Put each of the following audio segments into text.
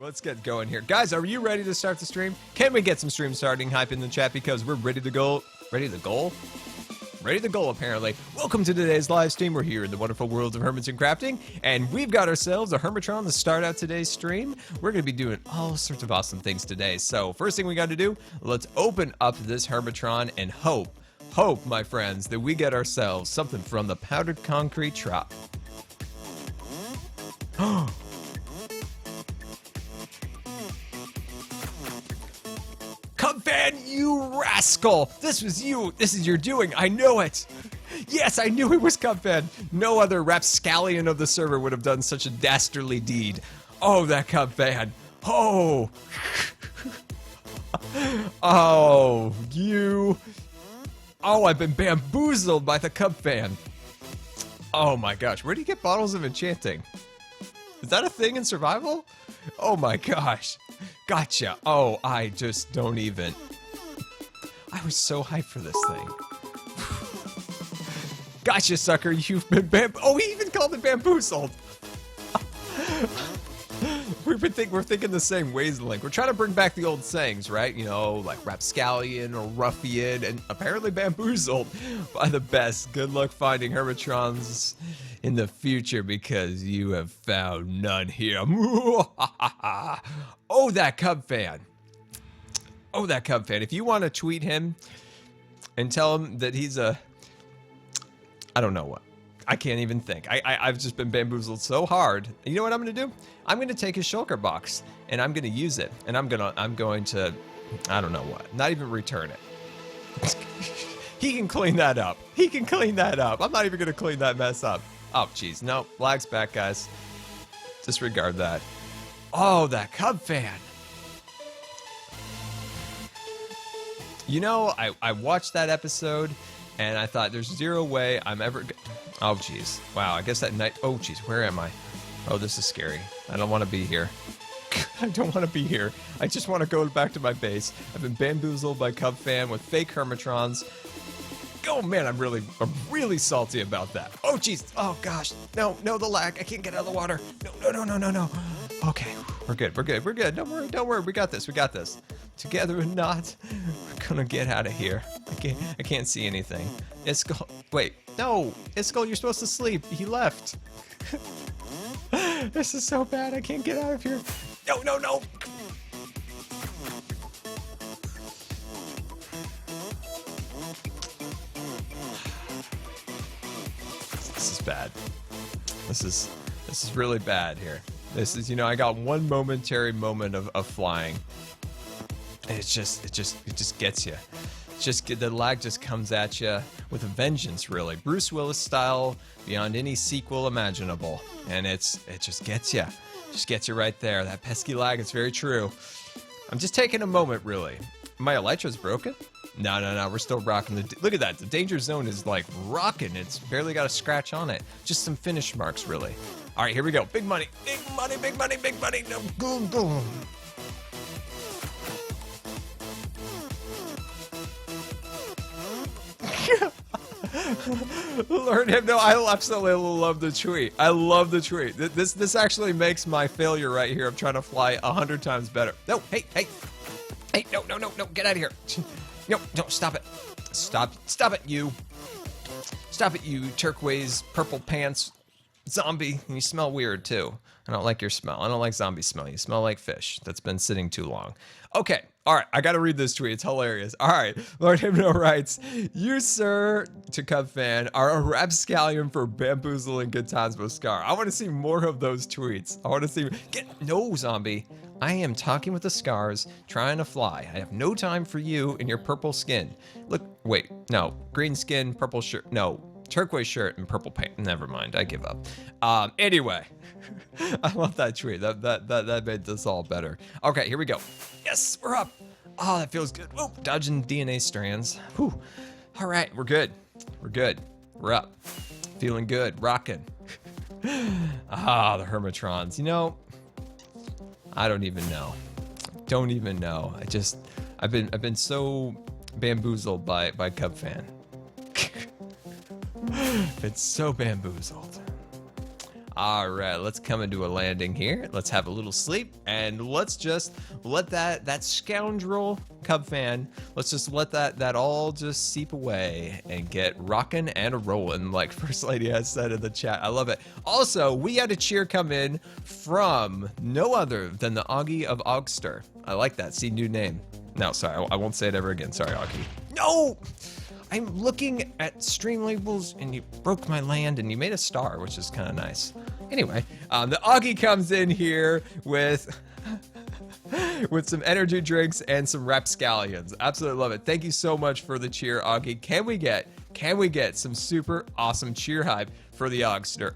Let's get going here. Guys, are you ready to start the stream? Can we get some stream starting hype in the chat because we're ready to go? Ready to go? Ready to go, apparently. Welcome to today's live stream. We're here in the wonderful world of Hermits and Crafting, and we've got ourselves a Hermitron to start out today's stream. We're going to be doing all sorts of awesome things today. So first thing we got to do, let's open up this Hermitron and hope, my friends, that we get ourselves something from the powdered concrete trap. Cubfan, you rascal! This was you! This is your doing! I know it! Yes, I knew it was Cubfan! No other rapscallion of the server would have done such a dastardly deed. Oh, that Cubfan! Oh! Oh, you... Oh, I've been bamboozled by the Cubfan. Oh my gosh, where do you get bottles of enchanting? Is that a thing in survival? Oh my gosh. Gotcha. Oh, I just don't even. I was so hyped for this thing. Gotcha, sucker. You've been Oh, he even called it bamboozled. We're thinking the same ways, Link. We're trying to bring back the old sayings, right? You know, like rapscallion or ruffian, and apparently bamboozled by the best. Good luck finding Hermitrons in the future because you have found none here. Oh, that Cubfan. Oh, that Cubfan. If you want to tweet him and tell him that he's a... I don't know what. I can't even think. I've just been bamboozled so hard. You know what I'm going to do? I'm going to take his shulker box and I'm going to use it. And I'm going to, I don't know what. Not even return it. He can clean that up. He can clean that up. I'm not even going to clean that mess up. Oh, jeez. No, lag's back, guys. Disregard that. Oh, that Cubfan. You know, I watched that episode and I thought there's zero way I'm ever... Oh, jeez. Wow, I guess that night... Oh, jeez, where am I? Oh, this is scary. I don't want to be here. I don't want to be here. I just want to go back to my base. I've been bamboozled by Cubfan with fake Hermitrons. Oh, man, I'm really salty about that. Oh, jeez. Oh, gosh. No, the lag. I can't get out of the water. No. Okay, we're good. Don't worry. We got this. Together or not, we're gonna get out of here. I can't see anything. Iskall, wait, no, Iskall, you're supposed to sleep. He left. This is so bad. I can't get out of here. No. This is bad. This is really bad here. This is, you know, I got one momentary moment of flying. And it just gets you. The lag just comes at you with a vengeance, really. Bruce Willis style, beyond any sequel imaginable. And it just gets you. Just gets you right there. That pesky lag, it's very true. I'm just taking a moment, really. My Elytra's broken? No, we're still rocking look at that. The danger zone is like rocking. It's barely got a scratch on it. Just some finish marks, really. All right, here we go. Big money. No, boom. Learn him. No, I absolutely love the tweet. I love the tweet. This actually makes my failure right here of trying to fly 100 times better. No, hey, no, get out of here. No, stop it. Stop it, you. Stop it, you turquoise purple pants zombie. You smell weird too. I don't like your smell. I don't like zombie smell. You smell like fish that's been sitting too long. Okay. All right. I got to read this tweet. It's hilarious. All right. Lord Hypno writes, you, sir, to Cubfan, are a rapscallion for bamboozling GoodTimesWithScar. I want to see more of those tweets. I want to see... No, zombie. I am talking with the scars, trying to fly. I have no time for you and your purple skin. Look, wait. No. Green skin, purple shirt. No. Turquoise shirt and purple paint. Never mind. I give up. Anyway. I love that tweet. That made this all better. Okay, here we go. Yes, we're up. Oh, that feels good. Oh, dodging DNA strands. Whew. All right, we're good. We're up. Feeling good. Rocking. Ah, the Hermitrons. You know, I don't even know. I've been so bamboozled by Cubfan. Been so bamboozled. All right, let's come into a landing here. Let's have a little sleep, and let's just let that scoundrel Cub fan, let's just let that all just seep away and get rocking and rolling, like First Lady has said in the chat. I love it. Also, we had a cheer come in from no other than the Augie of Augster. I like that. See, new name. No, sorry, I won't say it ever again. Sorry, Augie. No! I'm looking at stream labels, and you broke my land, and you made a star, which is kind of nice. Anyway, the Augie comes in here with with some energy drinks and some rapscallions. Absolutely love it. Thank you so much for the cheer, Augie. Can we get some super awesome cheer hype for the Augster?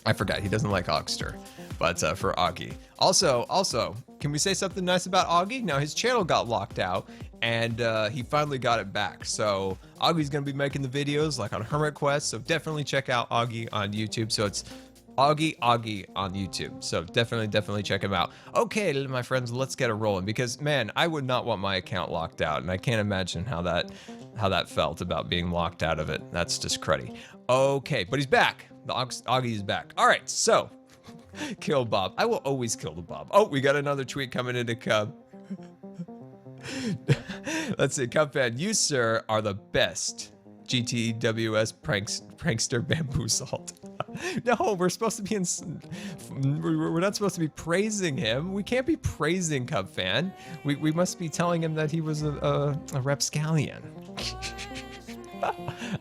I forgot he doesn't like Augster, but for Augie. Also, can we say something nice about Augie? Now his channel got locked out, and he finally got it back. So Augie's gonna be making the videos like on Hermit Quest. So definitely check out Augie on YouTube. So it's Augie on YouTube. So definitely check him out. Okay, my friends, let's get it rolling, because man, I would not want my account locked out, and I can't imagine how that felt about being locked out of it. That's just cruddy. Okay, but he's back. The Augie is back. All right, so kill Bob. I will always kill the Bob. Oh, we got another tweet coming into Cub. Let's see, Cub fan, you sir are the best. GTWS prankster bamboozled. No, we're supposed to be we're not supposed to be praising him. We can't be praising Cub fan. We must be telling him that he was a rapscallion.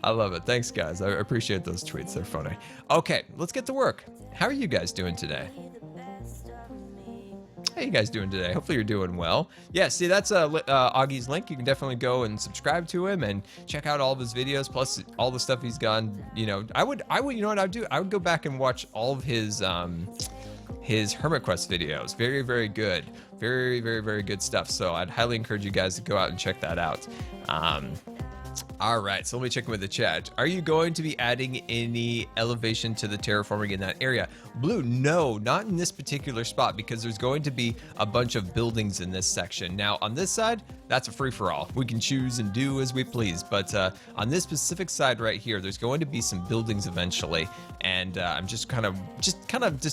I love it. Thanks, guys. I appreciate those tweets. They're funny. Okay, let's get to work. How are you guys doing today? How you guys doing today? Hopefully you're doing well. Yeah, see, that's Augie's link. You can definitely go and subscribe to him and check out all of his videos, plus all the stuff he's done. You know, I would, you know what I'd do? I would go back and watch all of his Hermit Quest videos. Very good. Very good stuff. So I'd highly encourage you guys to go out and check that out. All right, so let me check in with the chat. Are you going to be adding any elevation to the terraforming in that area? Blue, no, not in this particular spot, because there's going to be a bunch of buildings in this section. Now, on this side, that's a free-for-all. We can choose and do as we please, but on this specific side right here, there's going to be some buildings eventually, and I'm just kind of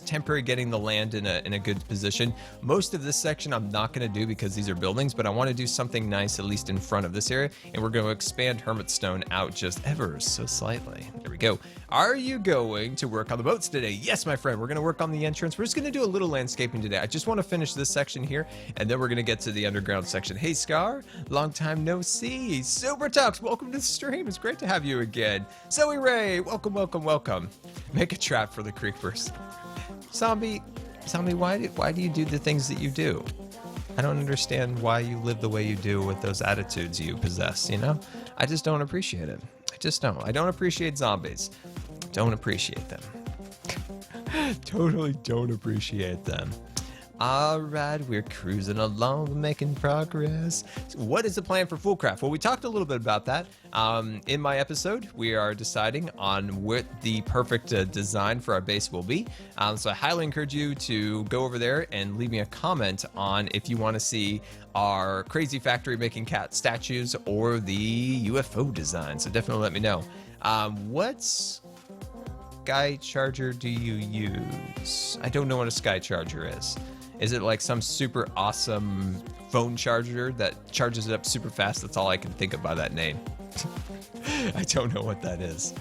temporary getting the land in a good position. Most of this section I'm not going to do because these are buildings, but I want to do something nice at least in front of this area, and we're going to expand Hermit Stone out just ever so slightly. There we go. Are you going to work on the boats today? Yes, my friend. We're going to work on the entrance. We're just going to do a little landscaping today. I just want to finish this section here, and then we're going to get to the underground section. Hey, Scar. Long time no see. Super Tux, welcome to the stream. It's great to have you again. Zoe Ray, welcome. Make a trap for the creepers. Zombie, why do you do the things that you do? I don't understand why you live the way you do with those attitudes you possess, you know? I just don't appreciate it. I just don't. I don't appreciate zombies. Don't appreciate them. Totally don't appreciate them. All right, we're cruising along, making progress. So what is the plan for Foolcraft? Well, we talked a little bit about that in my episode. We are deciding on what the perfect design for our base will be. So I highly encourage you to go over there and leave me a comment on if you want to see our crazy factory making cat statues or the UFO design. So definitely let me know. What Sky Charger do you use? I don't know what a Sky Charger is. Is it like some super awesome phone charger that charges it up super fast? That's all I can think of by that name. I don't know what that is.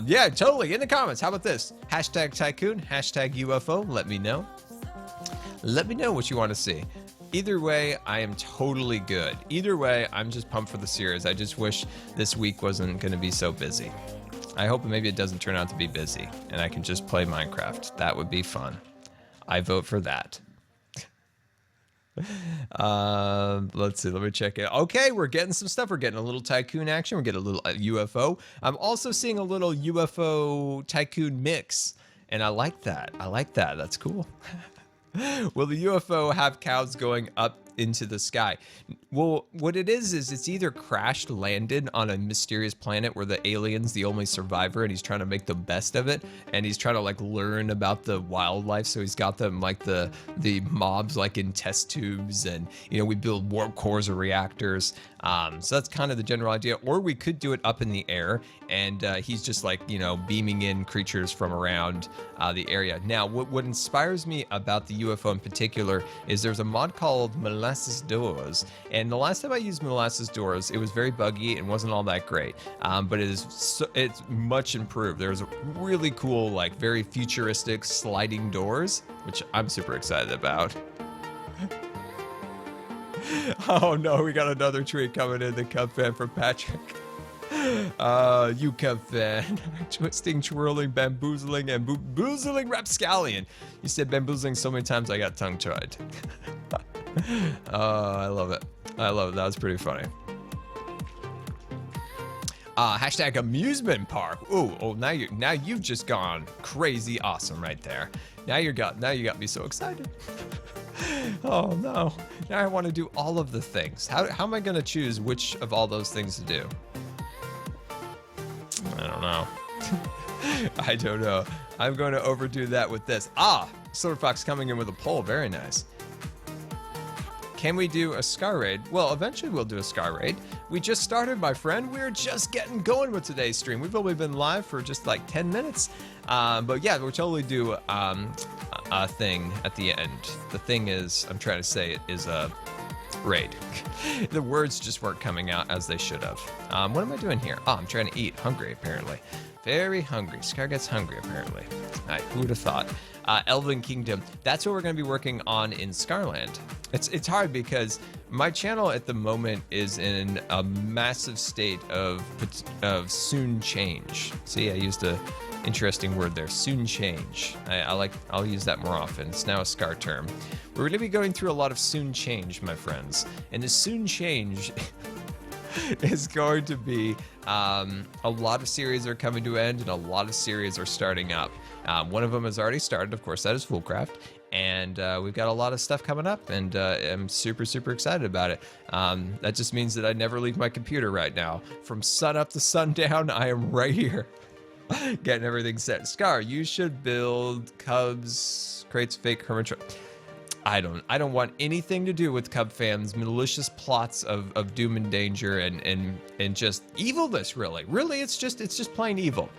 Yeah, totally. In the comments. How about this? Hashtag Tycoon, hashtag UFO. Let me know. Let me know what you want to see. Either way, I am totally good. Either way, I'm just pumped for the series. I just wish this week wasn't going to be so busy. I hope maybe it doesn't turn out to be busy and I can just play Minecraft. That would be fun. I vote for that. Let's see, let me check it. Okay, we're getting some stuff. We're getting a little Tycoon action. We're getting a little UFO. I'm also seeing a little UFO Tycoon mix, and I like that. That's cool. Will the UFO have cows going up into the sky. Well, what it is it's either crashed landed on a mysterious planet where the alien's the only survivor and he's trying to make the best of it, and he's trying to like learn about the wildlife, so he's got them like the mobs like in test tubes, and you know, we build warp cores or reactors. So that's kind of the general idea. Or we could do it up in the air, and he's just like, you know, beaming in creatures from around the area. Now, what inspires me about the UFO in particular is there's a mod called Molasses Doors, and the last time I used Molasses Doors, it was very buggy and wasn't all that great, but it's much improved. There's really cool, like very futuristic sliding doors, which I'm super excited about. Oh no, we got another tweet coming in, the Cub fan from Patrick. You Cub fan. Twisting, twirling, bamboozling, and boozling rapscallion. You said bamboozling so many times I got tongue-tied. Oh, I love it. I love it. That was pretty funny. Hashtag amusement park. Oh, now you've just gone crazy awesome right there. Now you got me so excited. Oh no, now I want to do all of the things. How am I gonna choose which of all those things to do? I don't know. I don't know. I'm going to overdo that with this. Silver Fox coming in with a poll. Very nice. Can we do a Scar raid? Well, eventually we'll do a Scar raid. We just started, my friend. We're just getting going with today's stream. We've only been live for just like 10 minutes. But yeah, we'll totally do a thing at the end. The thing is, I'm trying to say it is a raid. The words just weren't coming out as they should have. What am I doing here? I'm trying to eat. Hungry, apparently. Very hungry. Scar gets hungry, apparently. Who would have thought? Elven Kingdom. That's what we're going to be working on in Scarland. It's hard because my channel at the moment is in a massive state of soon change. See, I used a interesting word there, soon change. I'll use that more often. It's now a Scar term. We're going to be going through a lot of soon change, my friends. And the soon change is going to be a lot of series are coming to an end and a lot of series are starting up. One of them has already started, of course, that is Foolcraft. And we've got a lot of stuff coming up, and I'm super, super excited about it. That just means that I never leave my computer right now. From sun up to sundown, I am right here. Getting everything set. Scar, you should build Cubs, creates fake Hermitcraft. I don't want anything to do with Cub fans' malicious plots of doom and danger and just evilness, really. Really, it's just plain evil.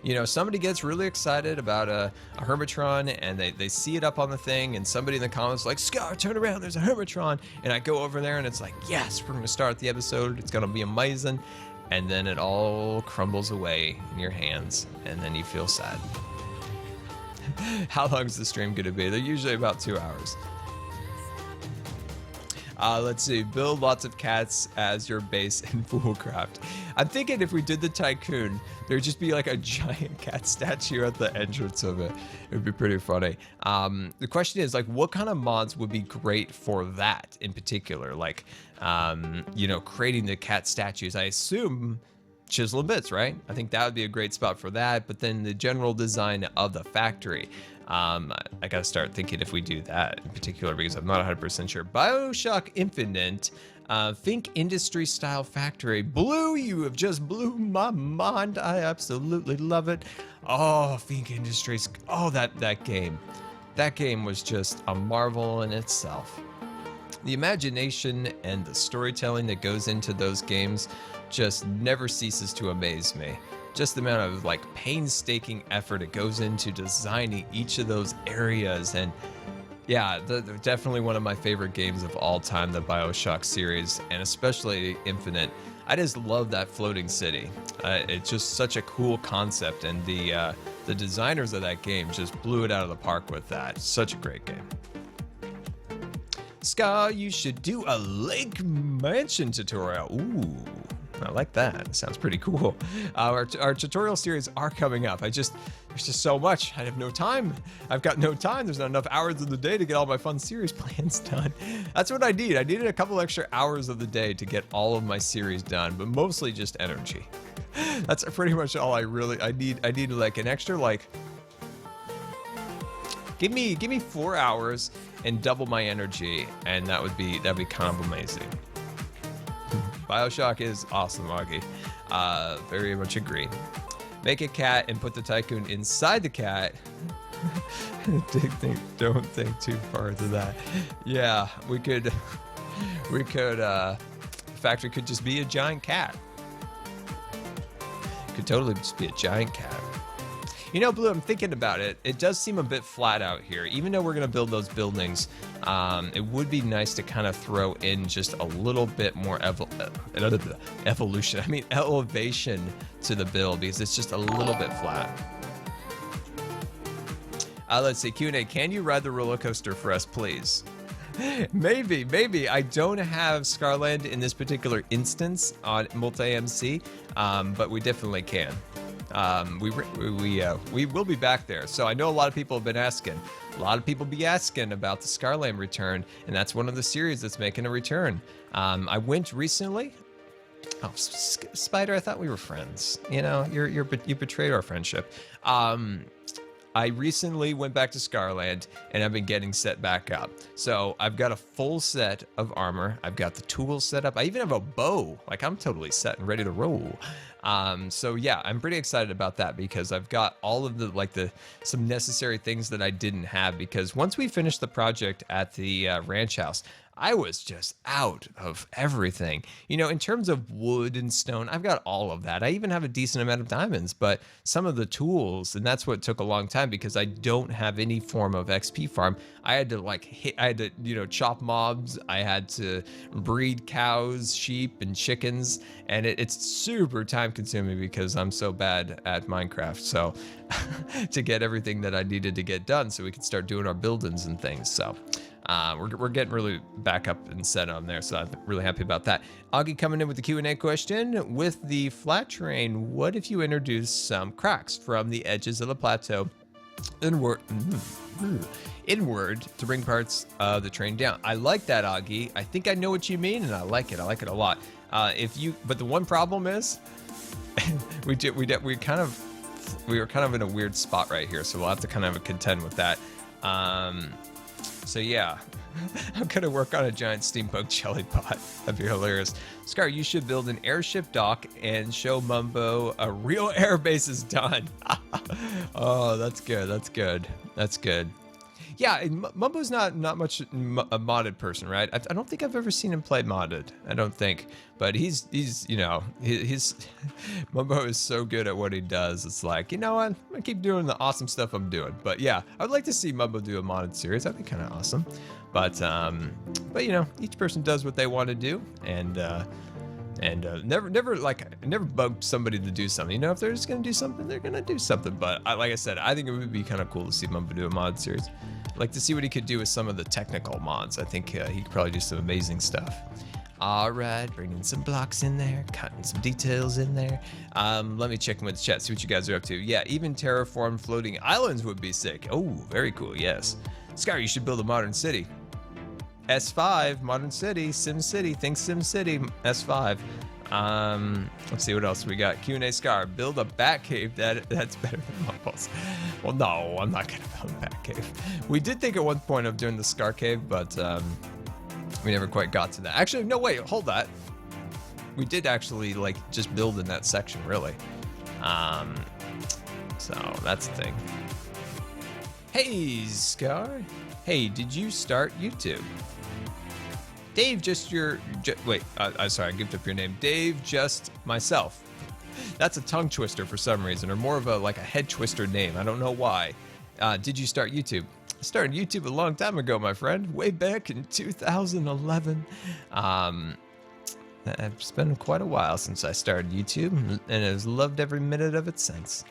You know, somebody gets really excited about a Hermitron and they see it up on the thing, and somebody in the comments like, Scar, turn around, there's a Hermitron. And I go over there and it's like, yes, we're gonna start the episode, it's gonna be amazing. And then it all crumbles away in your hands, and then you feel sad. How long is the stream gonna be? They're usually about 2 hours. Let's see, build lots of cats as your base in Foolcraft. I'm thinking if we did the Tycoon, there'd just be like a giant cat statue at the entrance of it. It would be pretty funny. The question is, like, what kind of mods would be great for that in particular? Like, you know, creating the cat statues. I assume chisel and bits, right? I think that would be a great spot for that. But then the general design of the factory. I gotta start thinking if we do that in particular, because I'm not 100% sure. BioShock Infinite, Think Industry Style Factory. Blue, you have just blew my mind. I absolutely love it. Oh, Think Industries. Oh, that game. That game was just a marvel in itself. The imagination and the storytelling that goes into those games just never ceases to amaze me. Just the amount of like painstaking effort it goes into designing each of those areas. And yeah, they're definitely one of my favorite games of all time, the BioShock series, and especially Infinite. I just love that floating city. It's just such a cool concept, and the designers of that game just blew it out of the park with that. Such a great game. Scar, you should do a lake mansion tutorial. Ooh. I like that. Sounds pretty cool. Our tutorial series are coming up. There's just so much. I have no time. I've got no time. There's not enough hours of the day to get all my fun series plans done. That's what I need. I needed a couple extra hours of the day to get all of my series done, but mostly just energy. That's pretty much all I need. I need like an extra, like, give me 4 hours and double my energy, and that'd be kind of amazing. BioShock is awesome, Augie. Very much agree. Make a cat and put the tycoon inside the cat. Don't think too far into that. Yeah, we could. Factory could just be a giant cat. Could totally just be a giant cat. You know, Blue, I'm thinking about it. It does seem a bit flat out here. Even though we're going to build those buildings, it would be nice to kind of throw in just a little bit more elevation to the build, because it's just a little bit flat. Let's see, Q&A, can you ride the roller coaster for us, please? Maybe. I don't have Scarland in this particular instance on multi-MC, but we definitely can. We will be back there. So I know a lot of people have been asking. A lot of people be asking about the Scarland return, and that's one of the series that's making a return. I went recently. Oh, Spider, I thought we were friends. You know, you betrayed our friendship. I recently went back to Scarland, and I've been getting set back up. So I've got a full set of armor. I've got the tools set up. I even have a bow. Like, I'm totally set and ready to roll. So yeah, I'm pretty excited about that, because I've got all of some necessary things that I didn't have, because once we finished the project at the ranch house, I was just out of everything. You know, in terms of wood and stone, I've got all of that. I even have a decent amount of diamonds, but some of the tools, and that's what took a long time, because I don't have any form of XP farm. I had to you know, chop mobs. I had to breed cows, sheep, and chickens, and it's super time consuming because I'm so bad at Minecraft. So to get everything that I needed to get done so we could start doing our buildings and things. So we're getting really back up and set on there, so I'm really happy about that. Augie coming in with the Q&A question. With the flat terrain, what if you introduce some cracks from the edges of the plateau inward to bring parts of the terrain down? I like that, Augie. I think I know what you mean, and I like it. I like it a lot. But the one problem is, we were kind of in a weird spot right here, so we'll have to kind of contend with that. So yeah, I'm gonna work on a giant steampunk jelly pot. That'd be hilarious. Scar, you should build an airship dock and show Mumbo a real air base is done. Oh, that's good. That's good. That's good. Yeah, Mumbo's not much a modded person, right? I don't think I've ever seen him play modded. I don't think, but he's you know, his Mumbo is so good at what he does. It's like, you know what? I'm gonna keep doing the awesome stuff I'm doing. But yeah, I'd like to see Mumbo do a modded series. That'd be kind of awesome. But you know, each person does what they want to do, and never bug somebody to do something. You know, if they're just gonna do something, they're gonna do something. But like I said, I think it would be kind of cool to see Mumbo do a mod series. I'd like to see what he could do with some of the technical mods. I think he could probably do some amazing stuff. All right, bringing some blocks in there, cutting some details in there. Let me check in with the chat, see what you guys are up to. Yeah, even terraform floating islands would be sick. Oh, very cool, yes. Scar, you should build a modern city. S5, modern city, Sim City, think Sim City, S5. Let's see what else we got. Q&A Scar, build a bat cave that's better than Mumbo's. Well, no, I'm not gonna build a bat cave. We did think at one point of doing the Scar cave, but we never quite got to that. Actually, no, wait, hold that. We did actually like just build in that section, really. So that's the thing. Hey, Scar. Hey, did you start YouTube? Dave, wait, sorry, I gift up your name. Dave, just myself. That's a tongue twister for some reason, or more of a head twister name. I don't know why. Did you start YouTube? I started YouTube a long time ago, my friend, way back in 2011. It's been quite a while since I started YouTube, and I've loved every minute of it since.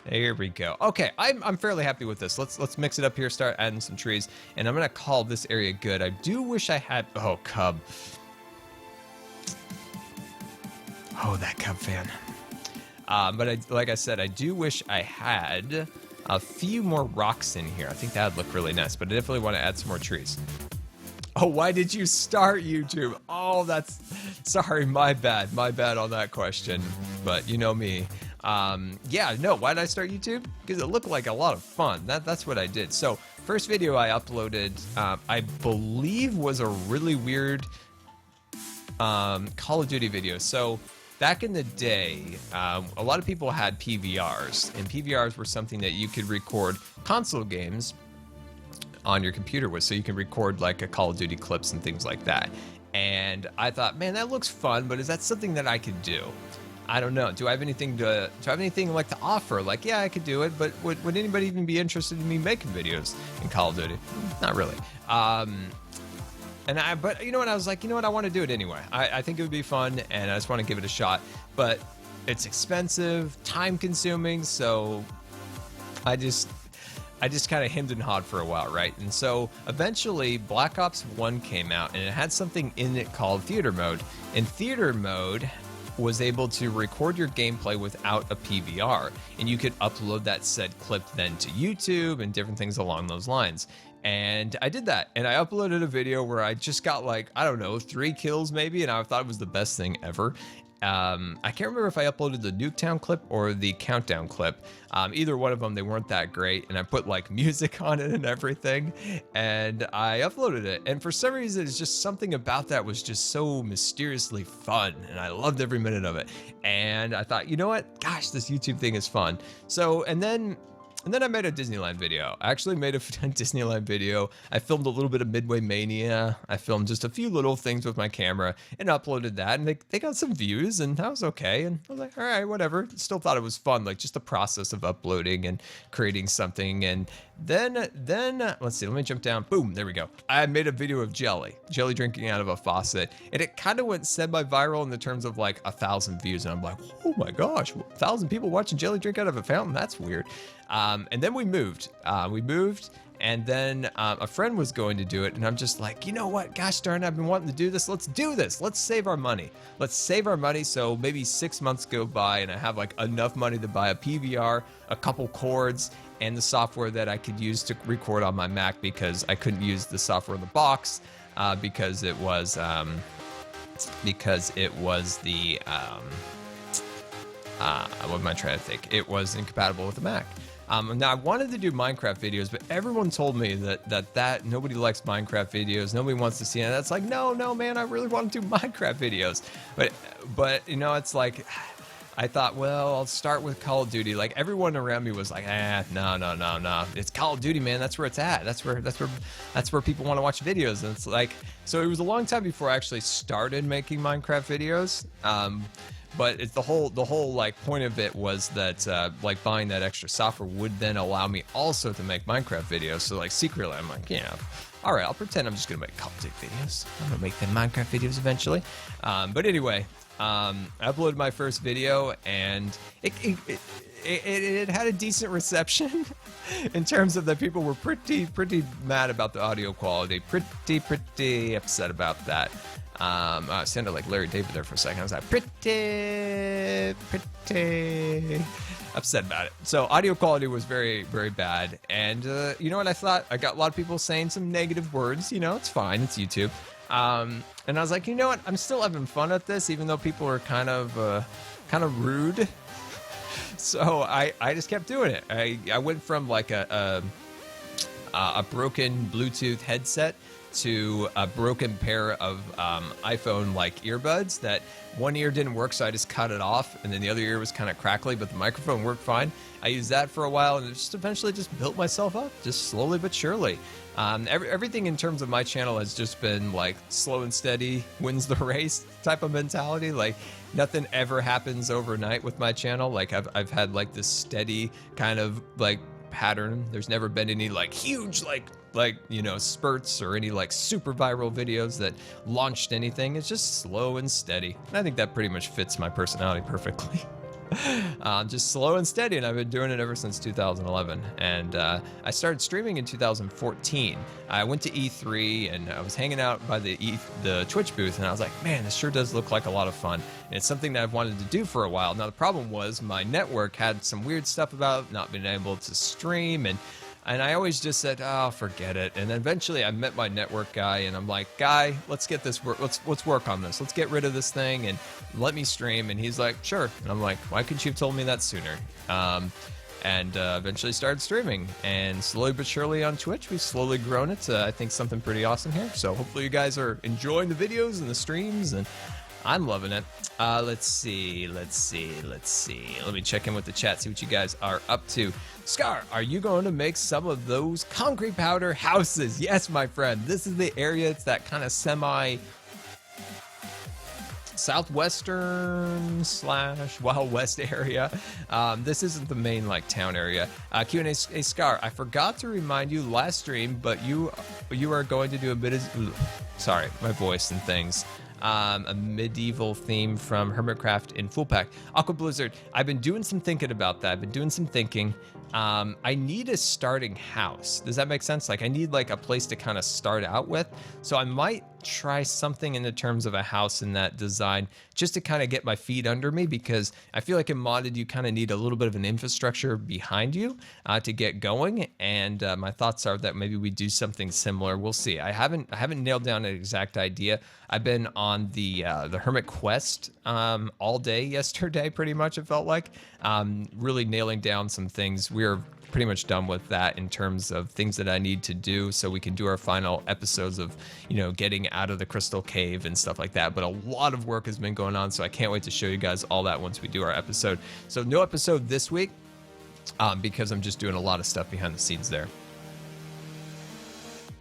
Here we go. Okay, I'm fairly happy with this. Let's mix it up here, start adding some trees, and I'm gonna call this area good. I do wish I had, oh, Cub. Oh, that Cub fan. But like I said, I do wish I had a few more rocks in here. I think that would look really nice, but I definitely want to add some more trees. Oh, why did you start YouTube? Oh, sorry, my bad on that question, but you know me. Yeah, no, why did I start YouTube? Because it looked like a lot of fun. That's what I did. So first video I uploaded, I believe was a really weird Call of Duty video. So back in the day, a lot of people had PVRs, and PVRs were something that you could record console games on your computer with, so you can record like a Call of Duty clips and things like that. And I thought, man, that looks fun, but is that something that I could do? I don't know. Do I have anything like to offer? Like, yeah, I could do it, but would anybody even be interested in me making videos in Call of Duty? Not really. But you know what? I was like, you know what? I want to do it anyway. I think it would be fun, and I just want to give it a shot. But it's expensive, time consuming, so I just kind of hemmed and hawed for a while, right? And so eventually Black Ops 1 came out, and it had something in it called Theater Mode. And Theater Mode was able to record your gameplay without a PVR, and you could upload that said clip then to YouTube and different things along those lines. And I did that, and I uploaded a video where I just got like, I don't know, 3 kills maybe, and I thought it was the best thing ever. I can't remember if I uploaded the Nuketown clip or the Countdown clip. Either one of them, they weren't that great, and I put like music on it and everything, and I uploaded it. And for some reason, it's just something about that was just so mysteriously fun, and I loved every minute of it. And I thought, you know what? Gosh, this YouTube thing is fun. So, and then I made a Disneyland video. I actually made a Disneyland video. I filmed a little bit of Midway Mania. I filmed just a few little things with my camera and uploaded that, and they got some views, and that was okay. And I was like, all right, whatever. Still thought it was fun, like just the process of uploading and creating something. And then let's see, let me jump down. Boom, there we go. I made a video of jelly drinking out of a faucet, and it kind of went semi-viral in the terms of like 1,000 views. And I'm like, oh my gosh, 1,000 people watching jelly drink out of a fountain? That's weird. And then we moved, and then a friend was going to do it, and I'm just like, you know what? Gosh darn, I've been wanting to do this. Let's do this. Let's save our money. So maybe 6 months go by, and I have like enough money to buy a PVR, a couple cords, and the software that I could use to record on my Mac, because I couldn't use the software in the box because it was the what am I trying to think? It was incompatible with the Mac. Now I wanted to do Minecraft videos, but everyone told me that nobody likes Minecraft videos. Nobody wants to see it. That's like, no, man, I really want to do Minecraft videos. But you know, it's like, I thought, well, I'll start with Call of Duty. Like everyone around me was like, no. It's Call of Duty, man. That's where it's at. That's where people want to watch videos. And it's like, so it was a long time before I actually started making Minecraft videos. But it's the whole like point of it was that like buying that extra software would then allow me also to make Minecraft videos. So like secretly, I'm like, yeah, all right, I'll pretend I'm just gonna make Call of Duty videos. I'm gonna make them Minecraft videos eventually. But anyway, I uploaded my first video, and it had a decent reception in terms of that people were pretty mad about the audio quality, pretty upset about that. I sounded like Larry David there for a second. I was like, pretty upset about it. So audio quality was very bad. And you know what I thought? I got a lot of people saying some negative words. You know, it's fine. It's YouTube. And I was like, you know what? I'm still having fun at this, even though people are kind of rude. So I just kept doing it. I went from like a broken Bluetooth headset to a broken pair of iPhone like earbuds that one ear didn't work, so I just cut it off, and then the other ear was kind of crackly, but the microphone worked fine. I used that for a while, and it just eventually just built myself up, just slowly but surely. Everything in terms of my channel has just been like slow and steady wins the race type of mentality. Like nothing ever happens overnight with my channel. Like I've had like this steady kind of like pattern. There's never been any like huge like you know spurts or any like super viral videos that launched anything. It's just slow and steady, and I think that pretty much fits my personality perfectly. Just slow and steady, and I've been doing it ever since 2011. And I started streaming in 2014. I went to E3, and I was hanging out by the Twitch booth, and I was like, man, this sure does look like a lot of fun. And it's something that I've wanted to do for a while. Now the problem was my network had some weird stuff about not being able to stream, and I always just said, oh, forget it. And then eventually I met my network guy, and I'm like, guy, let's get this work. Let's work on this. Let's get rid of this thing and let me stream. And he's like, sure. And I'm like, why couldn't you have told me that sooner? and eventually started streaming. And slowly but surely on Twitch, we've slowly grown it to, I think, something pretty awesome here. So hopefully you guys are enjoying the videos and the streams, and I'm loving it. Let's see. Let me check in with the chat, see what you guys are up to. Scar, are you going to make some of those concrete powder houses? Yes, my friend. This is the area. It's that kind of semi southwestern / Wild West area. This isn't the main like town area. Q&A. Hey, Scar, I forgot to remind you last stream, but you are going to do a bit of, sorry, my voice and things. A medieval theme from Hermitcraft in Full Pack. Aqua Blizzard, I've been doing some thinking about that. I've been doing some thinking. I need a starting house. Does that make sense? Like I need like a place to kind of start out with. So I might try something in the terms of a house in that design just to kind of get my feet under me, because I feel like in modded you kind of need a little bit of an infrastructure behind you to get going. And my thoughts are that maybe we do something similar. We'll see. I haven't nailed down an exact idea. I've been on the Hermit Quest all day yesterday, pretty much it felt like, really nailing down some things. We're pretty much done with that in terms of things that I need to do so we can do our final episodes of, you know, getting out of the crystal cave and stuff like that. But a lot of work has been going on, so I can't wait to show you guys all that once we do our episode. So no episode this week because I'm just doing a lot of stuff behind the scenes there.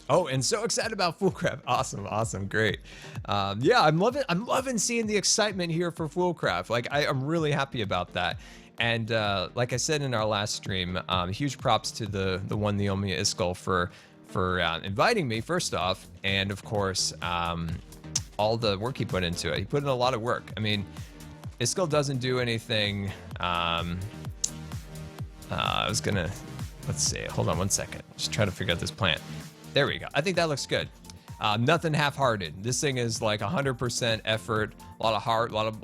Oh, and so excited about Foolcraft. Awesome, great. Yeah, I'm loving seeing the excitement here for Foolcraft. Like I'm really happy about that. And like I said in our last stream, huge props to the one Naomi Iskall for inviting me first off, and of course all the work he put into it. He put in a lot of work. I mean, Iskall doesn't do anything. Let's see. Hold on one second. Just trying to figure out this plant. There we go. I think that looks good. Nothing half-hearted. This thing is like 100% effort, a lot of heart, a lot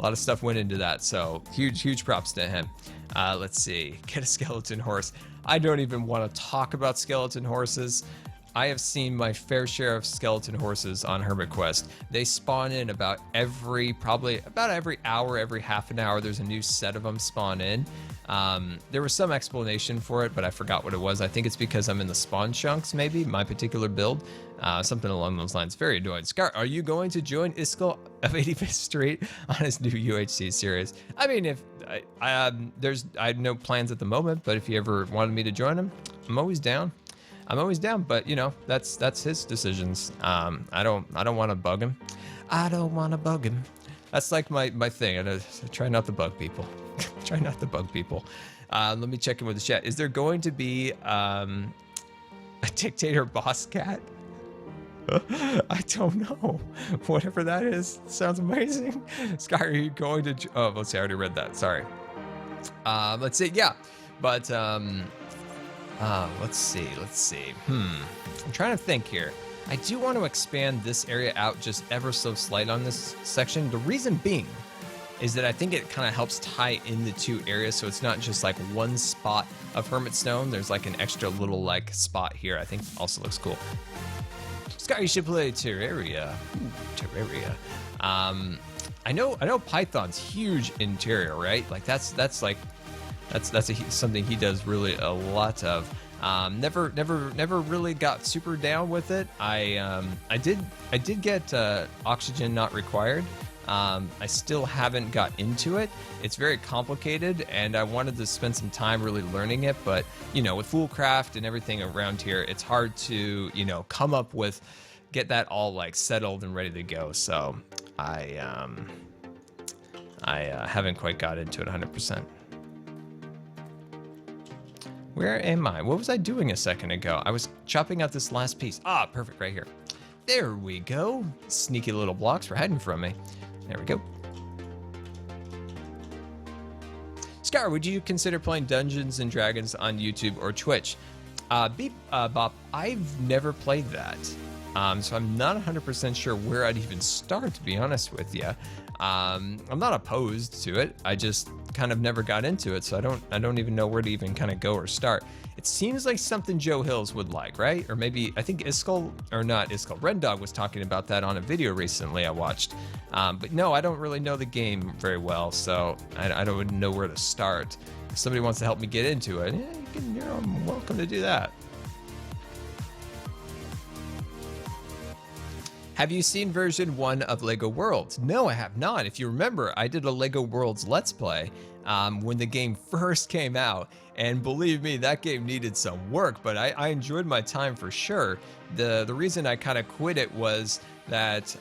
of stuff went into that. So huge props to him. Let's see. Get a skeleton horse. I don't even want to talk about skeleton horses. I have seen my fair share of skeleton horses on Hermit Quest. They spawn in probably about every hour, every half an hour. There's a new set of them spawn in. There was some explanation for it, but I forgot what it was. I think it's because I'm in the spawn chunks, maybe, my particular build. Something along those lines. Very annoying. Scar, are you going to join Iskall of 85th Street on his new UHC series? I mean, if I have no plans at the moment, but if he ever wanted me to join him, I'm always down. But you know, that's his decisions. I don't want to bug him. I don't want to bug him. That's like my thing. I try not to bug people. Try not to bug people. Let me check in with the chat. Is there going to be a dictator boss cat? I don't know. Whatever that is, sounds amazing. Sky, are you going to? Oh, let's see. I already read that. Sorry. Let's see. Yeah, but let's see. I'm trying to think here. I do want to expand this area out just ever so slight on this section. The reason being is that I think it kind of helps tie in the two areas, so it's not just like one spot of Hermit Stone. There's like an extra little like spot here. I think also looks cool. Scott, you should play Terraria. Ooh, Terraria. I know Python's huge in Terraria, right? Like that's something he does really a lot of. Never really got super down with it. I did get oxygen not required. I still haven't got into it. It's very complicated, and I wanted to spend some time really learning it. But you know, with Foolcraft and everything around here, it's hard to come up with, get that all like settled and ready to go. So I haven't quite got into it 100%. Where am I? What was I doing a second ago? I was chopping out this last piece. Ah, perfect, right here. There we go. Sneaky little blocks were hiding from me. There we go. Scar, would you consider playing Dungeons and Dragons on YouTube or Twitch? Beep Bop, I've never played that. So I'm not 100% sure where I'd even start, to be honest with you. I'm not opposed to it. I just kind of never got into it, so I don't even know where to even kind of go or start. It seems like something Joe Hills would like, right? Or maybe, I think Iskall, or not Iskall, Red Dog was talking about that on a video recently I watched. But no, I don't really know the game very well, so I don't know where to start. If somebody wants to help me get into it, you're welcome to do that. Have you seen version 1 of LEGO Worlds? No, I have not. If you remember, I did a LEGO Worlds Let's Play when the game first came out. And believe me, that game needed some work, but I enjoyed my time for sure. The reason I kind of quit it was that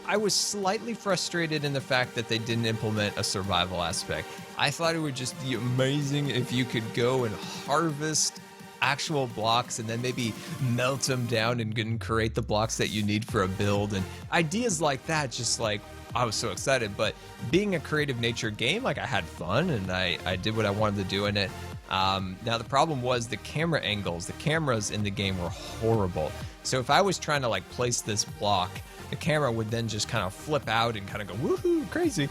I was slightly frustrated in the fact that they didn't implement a survival aspect. I thought it would just be amazing if you could go and harvest actual blocks and then maybe melt them down and create the blocks that you need for a build, and ideas like that. Just like, I was so excited. But being a creative nature game, like, I had fun and I did what I wanted to do in it. Now the problem was the camera angles. The cameras in the game were horrible. So if I was trying to like place this block, the camera would then just kind of flip out and kind of go woohoo crazy,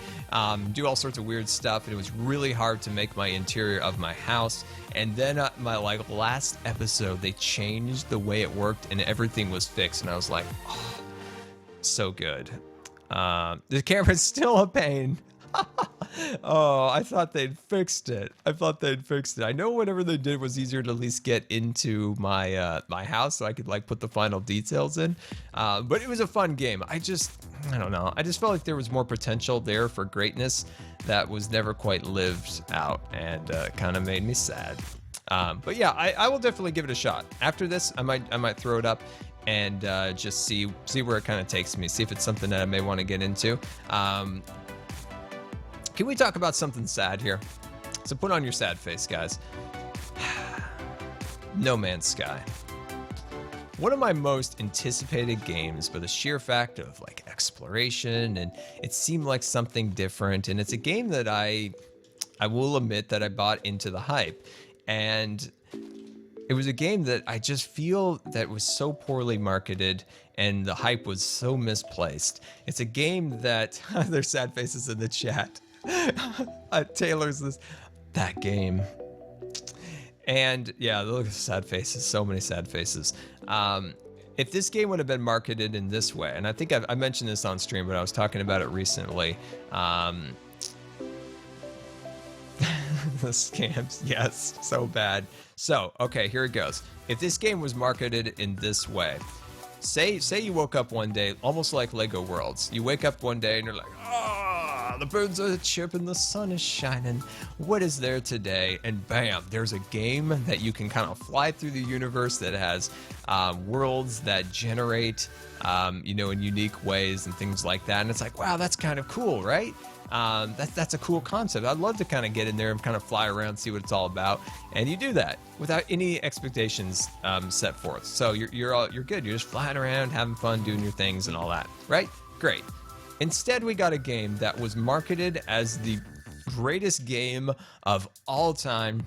do all sorts of weird stuff. And it was really hard to make my interior of my house. And then my like last episode, they changed the way it worked and everything was fixed. And I was like, oh, so good. The camera's still a pain. Oh, I thought they'd fixed it. I know whatever they did was easier to at least get into my my house so I could like put the final details in. But it was a fun game. I don't know. I just felt like there was more potential there for greatness that was never quite lived out, and kind of made me sad. But yeah, I will definitely give it a shot. After this, I might throw it up and just see where it kind of takes me. See if it's something that I may want to get into. Can we talk about something sad here? So put on your sad face, guys. No Man's Sky. One of my most anticipated games for the sheer fact of like exploration, and it seemed like something different. And it's a game that I will admit that I bought into the hype. And it was a game that I just feel that was so poorly marketed and the hype was so misplaced. It's a game that, there's sad faces in the chat. Taylor's that game. And yeah, look at the sad faces, so many sad faces. If this game would have been marketed in this way, and I think I mentioned this on stream, but I was talking about it recently. The scams, yes, so bad. So, okay, here it goes. If this game was marketed in this way, say you woke up one day, almost like LEGO Worlds. You wake up one day and you're like, oh, the birds are chirping, the sun is shining. What is there today? And bam, there's a game that you can kind of fly through the universe that has worlds that generate, in unique ways and things like that. And it's like, wow, that's kind of cool, right? That's a cool concept. I'd love to kind of get in there and kind of fly around, see what it's all about. And you do that without any expectations set forth. So you're good. You're just flying around, having fun, doing your things and all that, right? Great. Instead, we got a game that was marketed as the greatest game of all time.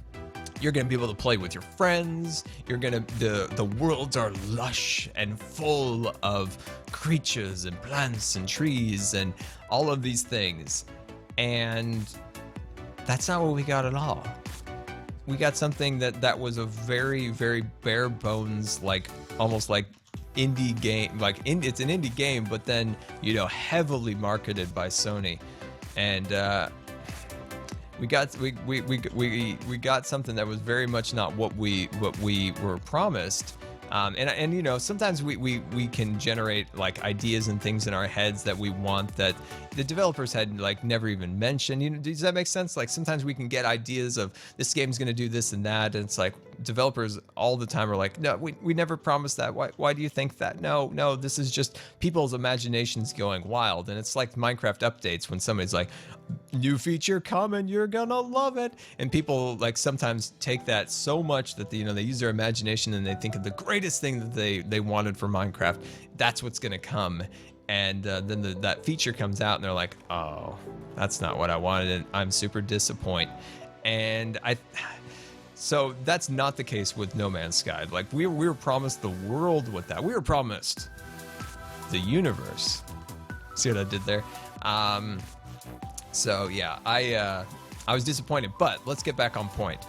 You're gonna be able to play with your friends. The worlds are lush and full of creatures and plants and trees and all of these things. And that's not what we got at all. We got something that was a very, very bare bones, like almost like indie game. It's an indie game, but then heavily marketed by Sony, and we got something that was very much not what we were promised. And sometimes we can generate like ideas and things in our heads that we want that the developers had like never even mentioned. Does that make sense? Like sometimes we can get ideas of this game's gonna do this and that, and it's like developers all the time are like, no, we never promised that. Why do you think that? No, this is just people's imaginations going wild. And it's like Minecraft updates when somebody's like, new feature coming, you're gonna love it. And people like sometimes take that so much that they use their imagination and they think of the greatest thing that they wanted for Minecraft. That's what's gonna come. And then that feature comes out and they're like, oh, that's not what I wanted, and I'm super disappointed. And So that's not the case with No Man's Sky. Like we were promised the world with that. We were promised the universe. See what I did there? So yeah, I was disappointed, but let's get back on point.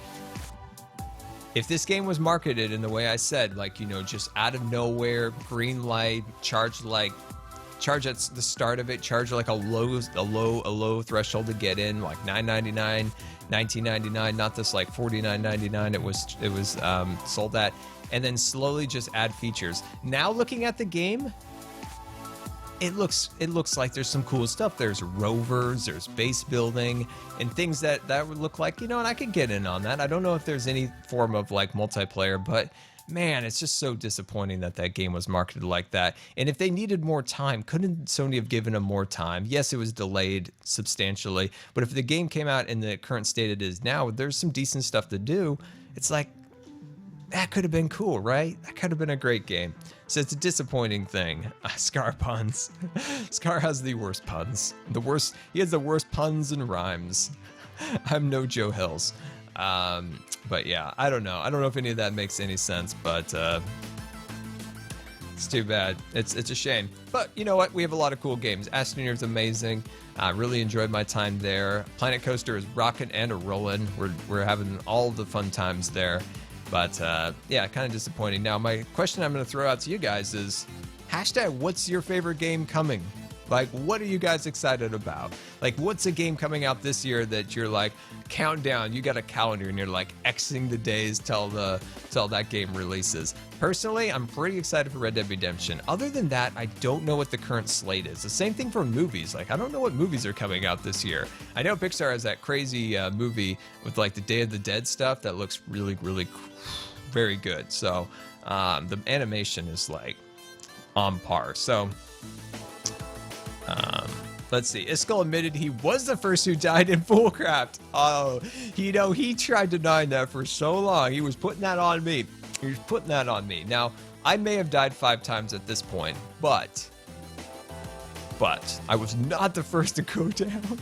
If this game was marketed in the way I said, like, you know, just out of nowhere, green light, charge at the start of it, charge like a low threshold to get in, like $9.99, $19.99, not this like $49.99 it was sold at, and then slowly just add features. Now looking at the game, it looks like there's some cool stuff. There's rovers, there's base building, and things that would look like, you know, and I could get in on that. I don't know if there's any form of like multiplayer, but man, it's just so disappointing that that game was marketed like that. And if they needed more time, couldn't Sony have given them more time? Yes, it was delayed substantially, but if the game came out in the current state it is now, there's some decent stuff to do. It's like, that could have been cool, right? That could have been a great game. So it's a disappointing thing. Scar puns. Scar has the worst puns. He has the worst puns and rhymes. I'm no Joe Hills. But yeah, I don't know. I don't know if any of that makes any sense, but it's too bad. It's a shame. But you know what? We have a lot of cool games. Astroneer's amazing. I really enjoyed my time there. Planet Coaster is rocking and a rolling. We're having all the fun times there. But yeah, kind of disappointing. Now, my question I'm going to throw out to you guys is, hashtag what's your favorite game coming? Like, what are you guys excited about? Like, what's a game coming out this year that you're like, countdown, you got a calendar and you're like Xing the days till that game releases? Personally, I'm pretty excited for Red Dead Redemption. Other than that, I don't know what the current slate is. The same thing for movies. Like, I don't know what movies are coming out this year. I know Pixar has that crazy movie with like the Day of the Dead stuff that looks really, really very good. So the animation is like on par. So let's see. Iskall admitted he was the first who died in Foolcraft. Oh, you know, he tried denying that for so long. He was putting that on me. Now, I may have died 5 times at this point, but I was not the first to go down.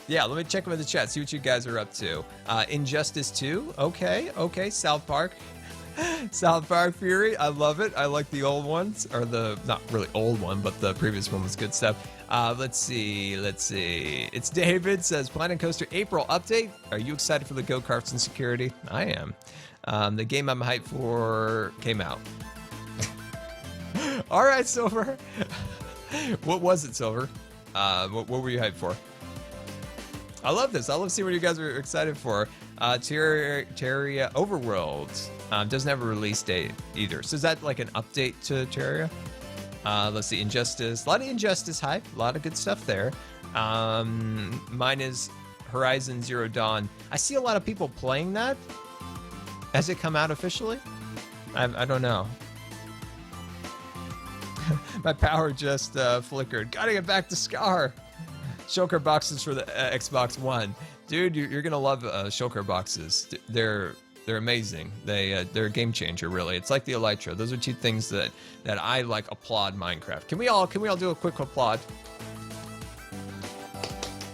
Yeah, let me check them in the chat, see what you guys are up to. Injustice 2, okay, South Park Fury, I love it. I like the old ones, or the, not really old one, but the previous one was good stuff. Let's see. It's David says, Planet Coaster April update. Are you excited for the go-karts and security? I am. The game I'm hyped for came out. All right, Silver. What was it, Silver? What were you hyped for? I love this. I love seeing what you guys are excited for. Terraria Overworld doesn't have a release date either. So is that like an update to Terraria? Let's see, Injustice. A lot of Injustice hype. A lot of good stuff there. Mine is Horizon Zero Dawn. I see a lot of people playing that. Has it come out officially? I don't know. My power just flickered. Gotta get back to Scar. Shulker boxes for the Xbox One. Dude, you're gonna love Shulker boxes. They're amazing. They're a game changer, really. It's like the Elytra. Those are two things that I like applaud Minecraft. Can we all do a quick applaud?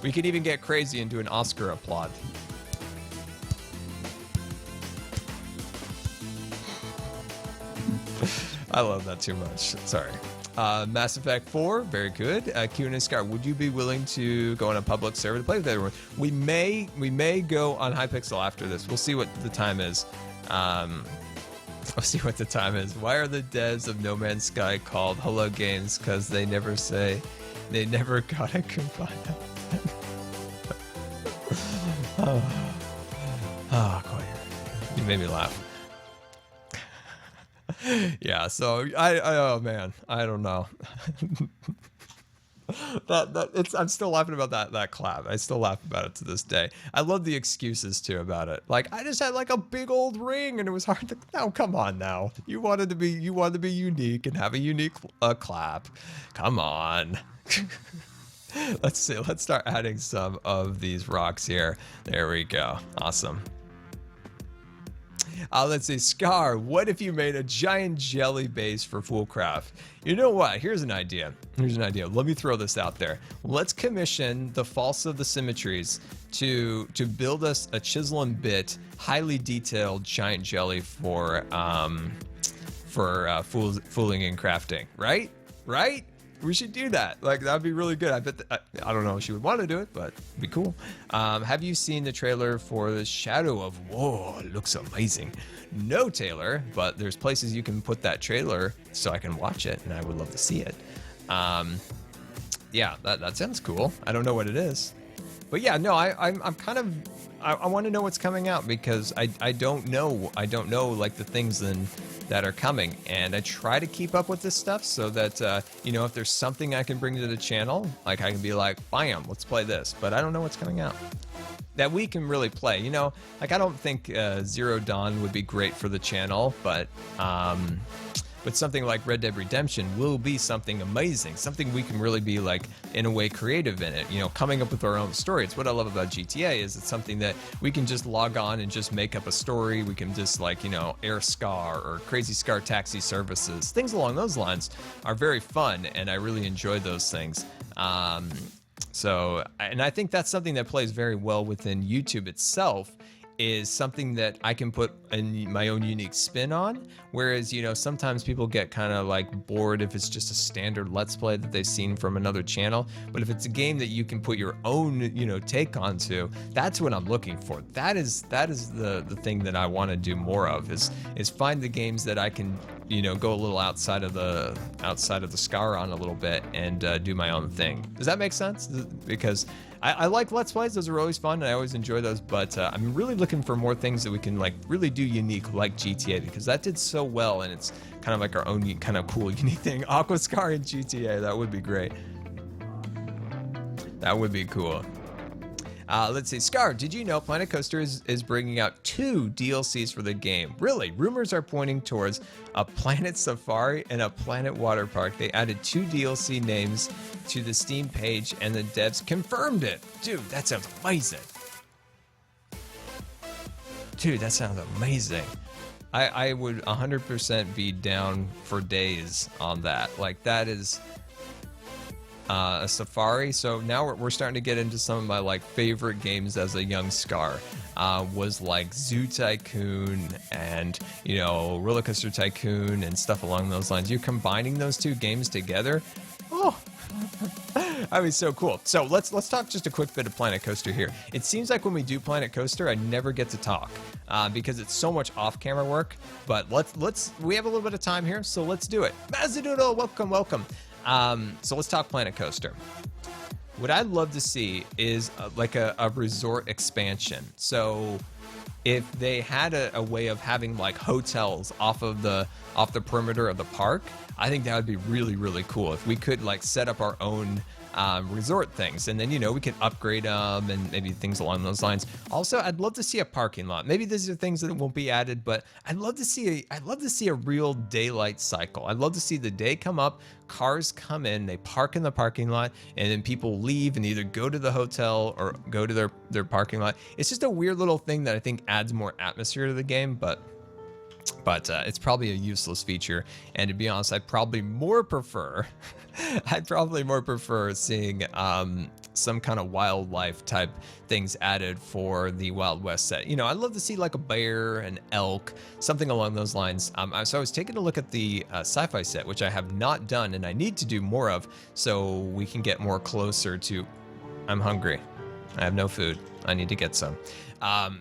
We could even get crazy and do an Oscar applaud. I love that too much. Sorry. Mass Effect 4, very good. Q&A Scar, would you be willing to go on a public server to play with everyone? We may go on Hypixel after this. We'll see what the time is. We'll see what the time is. Why are the devs of No Man's Sky called Hello Games? Because they never got a goodbye. Quite. You made me laugh. Yeah, so oh man, I don't know. I'm still laughing about that clap. I still laugh about it to this day. I love the excuses too about it. Like, I just had like a big old ring and it was hard to. No, come on now. You wanted to be unique and have a unique clap. Come on. Let's see. Let's start adding some of these rocks here. There we go. Awesome. Let's see, Scar, what if you made a giant jelly base for Foolcraft? You know what? Here's an idea. Let me throw this out there. Let's commission the False of the Symmetries to build us a chisel and bit, highly detailed giant jelly for fooling and crafting, right? Right? We should do that. Like, that'd be really good. I bet. I don't know if she would want to do it, but it'd be cool. Have you seen the trailer for the Shadow of War? It looks amazing. No, Taylor, but there's places you can put that trailer so I can watch it, and I would love to see it. Yeah, that sounds cool. I don't know what it is, but yeah, no, I'm kind of. I want to know what's coming out because I don't know. I don't know like the things that are coming, and I try to keep up with this stuff so that you know, if there's something I can bring to the channel, like I can be like, bam, let's play this. But I don't know what's coming out that we can really play. You know, like I don't think Zero Dawn would be great for the channel, but something like Red Dead Redemption will be something amazing, something we can really be like, in a way, creative in it, you know, coming up with our own story. It's what I love about GTA is it's something that we can just log on and just make up a story. We can just like, you know, Air Scar or Crazy Scar Taxi Services, things along those lines are very fun, and I really enjoy those things. So, and I think that's something that plays very well within YouTube itself, is something that I can put in my own unique spin on. Whereas, you know, sometimes people get kind of like bored if it's just a standard Let's Play that they've seen from another channel. But if it's a game that you can put your own, you know, take onto, that's what I'm looking for. That is the thing that I want to do more of, is find the games that I can, you know, go a little outside of the Scar on a little bit and do my own thing. Does that make sense? Because I like Let's Plays, those are always fun, and I always enjoy those, but I'm really looking for more things that we can like really do unique, like GTA, because that did so well, and it's kind of like our own kind of cool, unique thing. Aquascar in GTA, that would be great. That would be cool. Let's see. Scar, did you know Planet Coaster is bringing out 2 DLCs for the game? Really? Rumors are pointing towards a Planet Safari and a Planet Water Park. They added 2 DLC names to the Steam page, and the devs confirmed it. Dude, that sounds amazing. Dude, that sounds amazing. I would 100% be down for days on that. Like, that is a Safari. So now we're starting to get into some of my like favorite games as a young Scar. Was like Zoo Tycoon and, you know, Roller Coaster Tycoon and stuff along those lines. You're combining those 2 games together. Oh, that'd be so cool. So let's talk just a quick bit of Planet Coaster here. It seems like when we do Planet Coaster, I never get to talk because it's so much off-camera work. But we have a little bit of time here, so let's do it. Mazadoodle, welcome. So let's talk Planet Coaster. What I'd love to see is like a resort expansion. So if they had a way of having like hotels off the perimeter of the park, I think that would be really, really cool. If we could like set up our own resort things, and then, you know, we can upgrade them and maybe things along those lines. Also, I'd love to see a parking lot. Maybe these are things that won't be added, but I'd love to see a real daylight cycle. I'd love to see the day come up, cars come in, they park in the parking lot, and then people leave and either go to the hotel or go to their parking lot. It's just a weird little thing that I think adds more atmosphere to the game, but it's probably a useless feature. And to be honest, I'd probably more prefer seeing some kind of wildlife type things added for the Wild West set. You know, I'd love to see like a bear, an elk, something along those lines. So I was taking a look at the sci-fi set, which I have not done and I need to do more of, so we can get more closer to. I'm hungry. I have no food. I need to get some.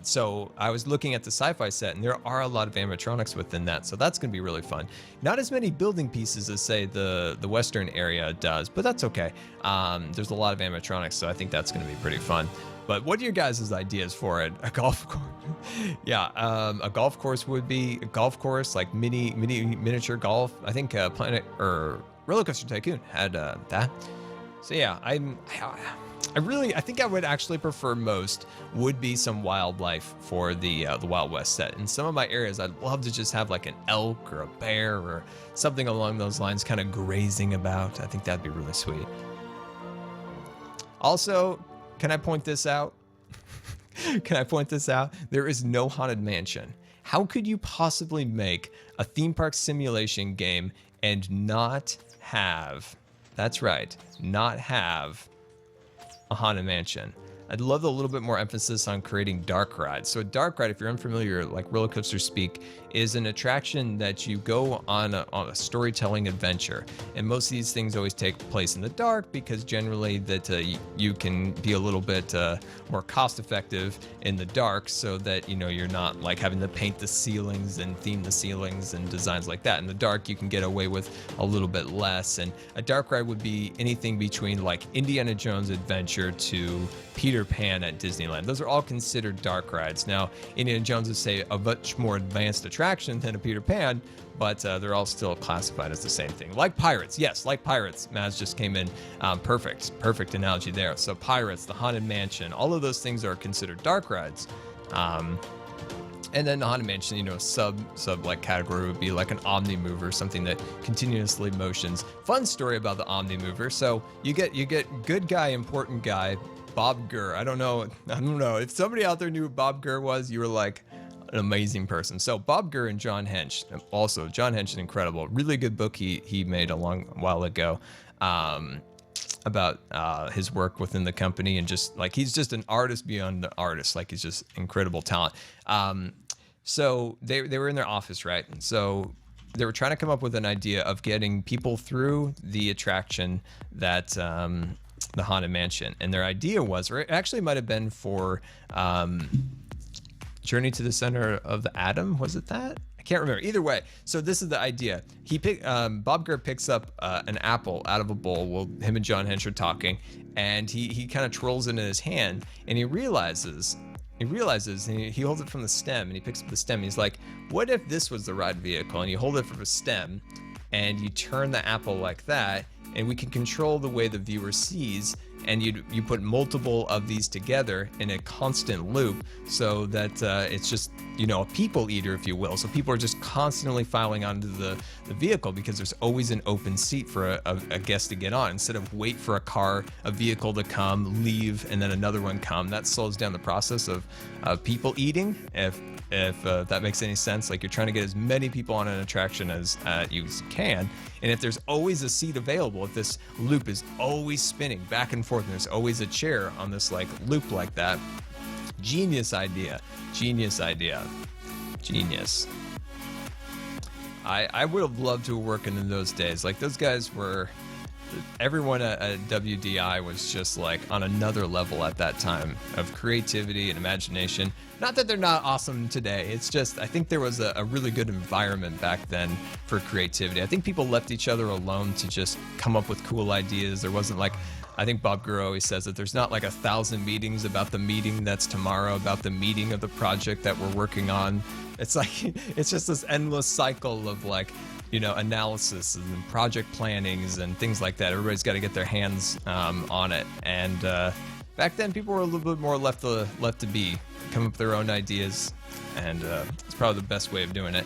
So I was looking at the sci-fi set, and there are a lot of animatronics within that, so that's going to be really fun. Not as many building pieces as, say, the western area does, but that's okay. There's a lot of animatronics, so I think that's going to be pretty fun. But what are your guys' ideas for it? A golf course? Yeah, a golf course would be a golf course, like miniature golf. I think Planet or Roller Coaster Tycoon had that. So yeah, I think I would actually prefer most would be some wildlife for the Wild West set. In some of my areas, I'd love to just have like an elk or a bear or something along those lines kind of grazing about. I think that'd be really sweet. Also, can I point this out? There is no Haunted Mansion. How could you possibly make a theme park simulation game and not have, that's right, not have a Haunted Mansion? I'd love a little bit more emphasis on creating dark rides. So a dark ride, if you're unfamiliar, like roller coaster speak, is an attraction that you go on a storytelling adventure. And most of these things always take place in the dark because generally that you can be a little bit more cost effective in the dark, so that you're not like having to paint the ceilings and theme the ceilings and designs like that. In the dark, you can get away with a little bit less. And a dark ride would be anything between like Indiana Jones Adventure to Peter Pan at Disneyland. Those are all considered dark rides. Now, Indiana Jones is, say, a much more advanced attraction than a Peter Pan, but they're all still classified as the same thing. Like Pirates, yes, like Pirates. Maz just came in. Perfect analogy there. So Pirates, the Haunted Mansion, all of those things are considered dark rides. And then the Haunted Mansion, sub like category would be like an Omni Mover, something that continuously motions. Fun story about the Omni Mover. So you get good guy, important guy, Bob Gurr. I don't know if somebody out there knew who Bob Gurr was. You were like an amazing person. So Bob Gurr and John Hench. Also, John Hench is incredible. Really good book he made a while ago. About his work within the company, and just like he's just an artist beyond the artist. Like he's just incredible talent. So they were in their office, right? So they were trying to come up with an idea of getting people through the attraction that the Haunted Mansion, and their idea was, or it actually might have been for Journey to the Center of the Atom. Was it that? Can't remember. Either way, so this is the idea. Bob Gurr picks up an apple out of a bowl while him and John Hench are talking, and he kind of twirls it in his hand, and he realizes, and he holds it from the stem, and he picks up the stem, and he's like, what if this was the ride vehicle? And you hold it from a stem, and you turn the apple like that, and we can control the way the viewer sees, and you put multiple of these together in a constant loop, so that it's just a people eater, if you will. So people are just constantly filing onto the vehicle because there's always an open seat for a guest to get on, instead of wait for a vehicle to come, leave, and then another one come. That slows down the process of people eating, if that makes any sense. Like, you're trying to get as many people on an attraction as you can, and if there's always a seat available, if this loop is always spinning back and forth, and there's always a chair on this like loop like that, genius idea. I would have loved to have worked in those days. Like, those guys were, everyone at WDI was just like on another level at that time of creativity and imagination. Not that they're not awesome today. It's just, I think there was a really good environment back then for creativity. I think people left each other alone to just come up with cool ideas. There wasn't like, I think Bob Gurr always says that there's not like 1,000 meetings about the meeting that's tomorrow, about the meeting of the project that we're working on. It's like, it's just this endless cycle of like, analysis and project plannings and things like that. Everybody's got to get their hands on it. And back then, people were a little bit more left to be, come up with their own ideas, and it's probably the best way of doing it.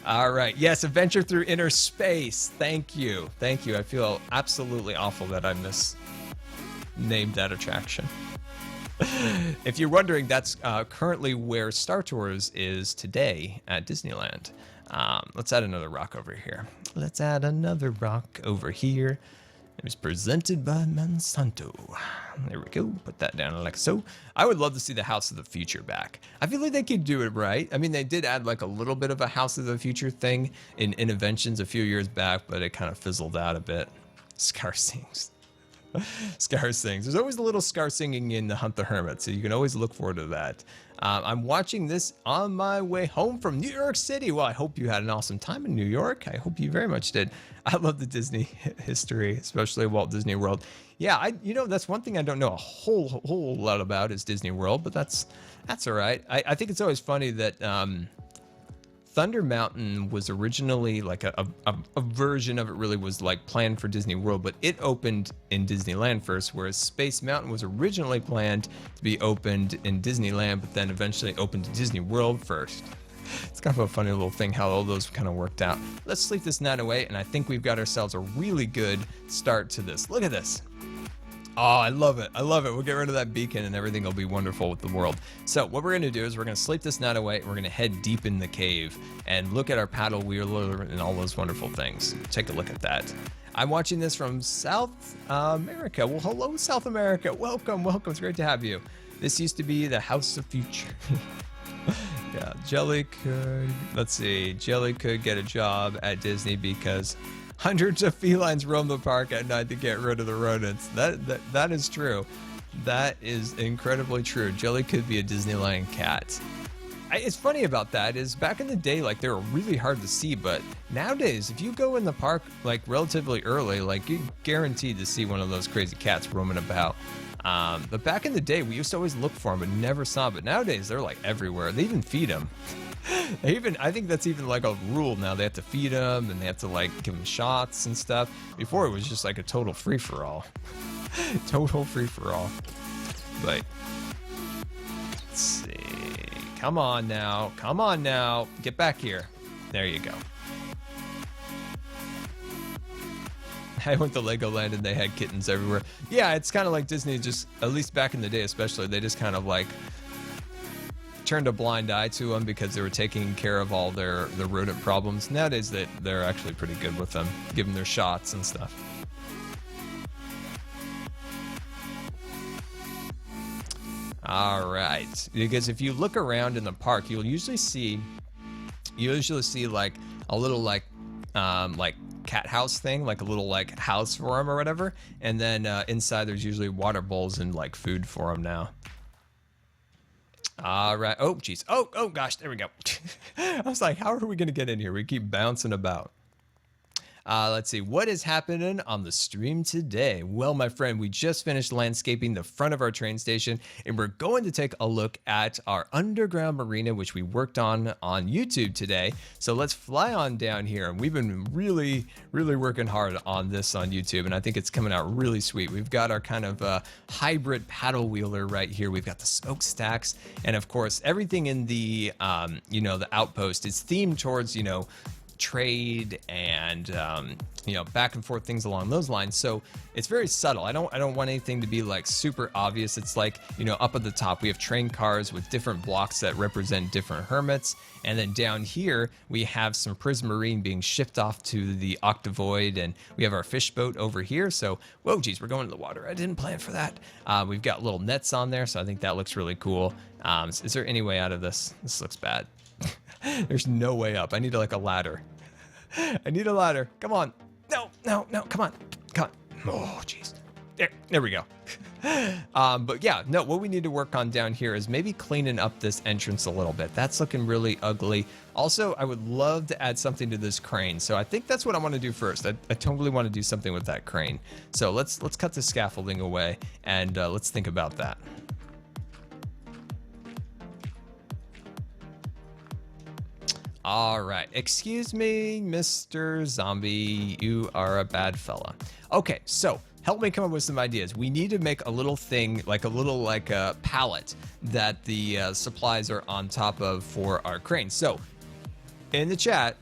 All right, yes, Adventure Through Inner Space. Thank you. I feel absolutely awful that I misnamed that attraction. If you're wondering, that's currently where Star Tours is today at Disneyland. Let's add another rock over here. It was presented by Monsanto. There we go. Put that down like so. I would love to see the House of the Future back. I feel like they could do it right. I mean, they did add like a little bit of a House of the Future thing in Innoventions a few years back, but it kind of fizzled out a bit. Scar sings. There's always a little Scar singing in the Hunt the Hermit, so you can always look forward to that. I'm watching this on my way home from New York City. Well, I hope you had an awesome time in New York. I hope you very much did. I love the Disney history, especially Walt Disney World. Yeah, that's one thing I don't know a whole lot about is Disney World, but that's all right. I think it's always funny that Thunder Mountain was originally like a version of it really was like planned for Disney World, but it opened in Disneyland first, whereas Space Mountain was originally planned to be opened in Disneyland, but then eventually opened to Disney World first. It's kind of a funny little thing how all those kind of worked out. Let's sleep this night away, and I think we've got ourselves a really good start to this. Look at this. Oh, I love it. We'll get rid of that beacon and everything will be wonderful with the world. So what we're going to do is we're going to sleep this night away. We're going to head deep in the cave and look at our paddle wheeler and all those wonderful things. Take a look at that. I'm watching this from South America. Well, hello, South America. Welcome. It's great to have you. This used to be the House of Future. Yeah, Jelly could, let's see, Jelly could get a job at Disney because hundreds of felines roam the park at night to get rid of the rodents. That is true. That is incredibly true. Jelly could be a Disneyland cat. It's funny about that is back in the day, like they were really hard to see, but nowadays, if you go in the park like relatively early, like you're guaranteed to see one of those crazy cats roaming about. But back in the day, we used to always look for them, but never saw them. But nowadays, they're like everywhere. They even feed them. I think that's even like a rule now. They have to feed them and they have to like give them shots and stuff. Before it was just like a total free for all. Total free for all. But let's see. Come on now. Come on now. Get back here. There you go. I went to Legoland and they had kittens everywhere. Yeah, it's kind of like Disney, just at least back in the day especially, they just kind of like turned a blind eye to them because they were taking care of all the rodent problems. Nowadays they're actually pretty good with them, giving their shots and stuff. All right, because if you look around in the park, you'll usually see like a little like cat house thing, like a little like house for them or whatever, and then inside there's usually water bowls and like food for them now. All right. Oh geez. Oh gosh, there we go. I was like, how are we gonna get in here? We keep bouncing about. Let's see, what is happening on the stream today? Well, my friend, we just finished landscaping the front of our train station, and we're going to take a look at our underground marina, which we worked on YouTube today. So let's fly on down here. And we've been really, really working hard on this on YouTube, and I think it's coming out really sweet. We've got our kind of hybrid paddle wheeler right here. We've got the smokestacks, and of course, everything in the, the outpost is themed towards, trade and back and forth things along those lines. So it's very subtle. I don't want anything to be like super obvious. It's like, up at the top we have train cars with different blocks that represent different hermits, and then down here we have some prismarine being shipped off to the octavoid, and we have our fish boat over here. So whoa geez, we're going to the water. I didn't plan for that. We've got little nets on there, so I think that looks really cool. Is there any way out of this? This looks bad. There's no way up. I need like a ladder. I need a ladder. Come on. No. Come on. Oh, jeez. There we go. But yeah, no, what we need to work on down here is maybe cleaning up this entrance a little bit. That's looking really ugly. Also, I would love to add something to this crane. So I think that's what I want to do first. I totally want to do something with that crane. So let's cut the scaffolding away and let's think about that. All right, excuse me, Mr. Zombie, you are a bad fella. Okay, so help me come up with some ideas. We need to make a little thing, like a pallet that the supplies are on top of for our crane. So in the chat,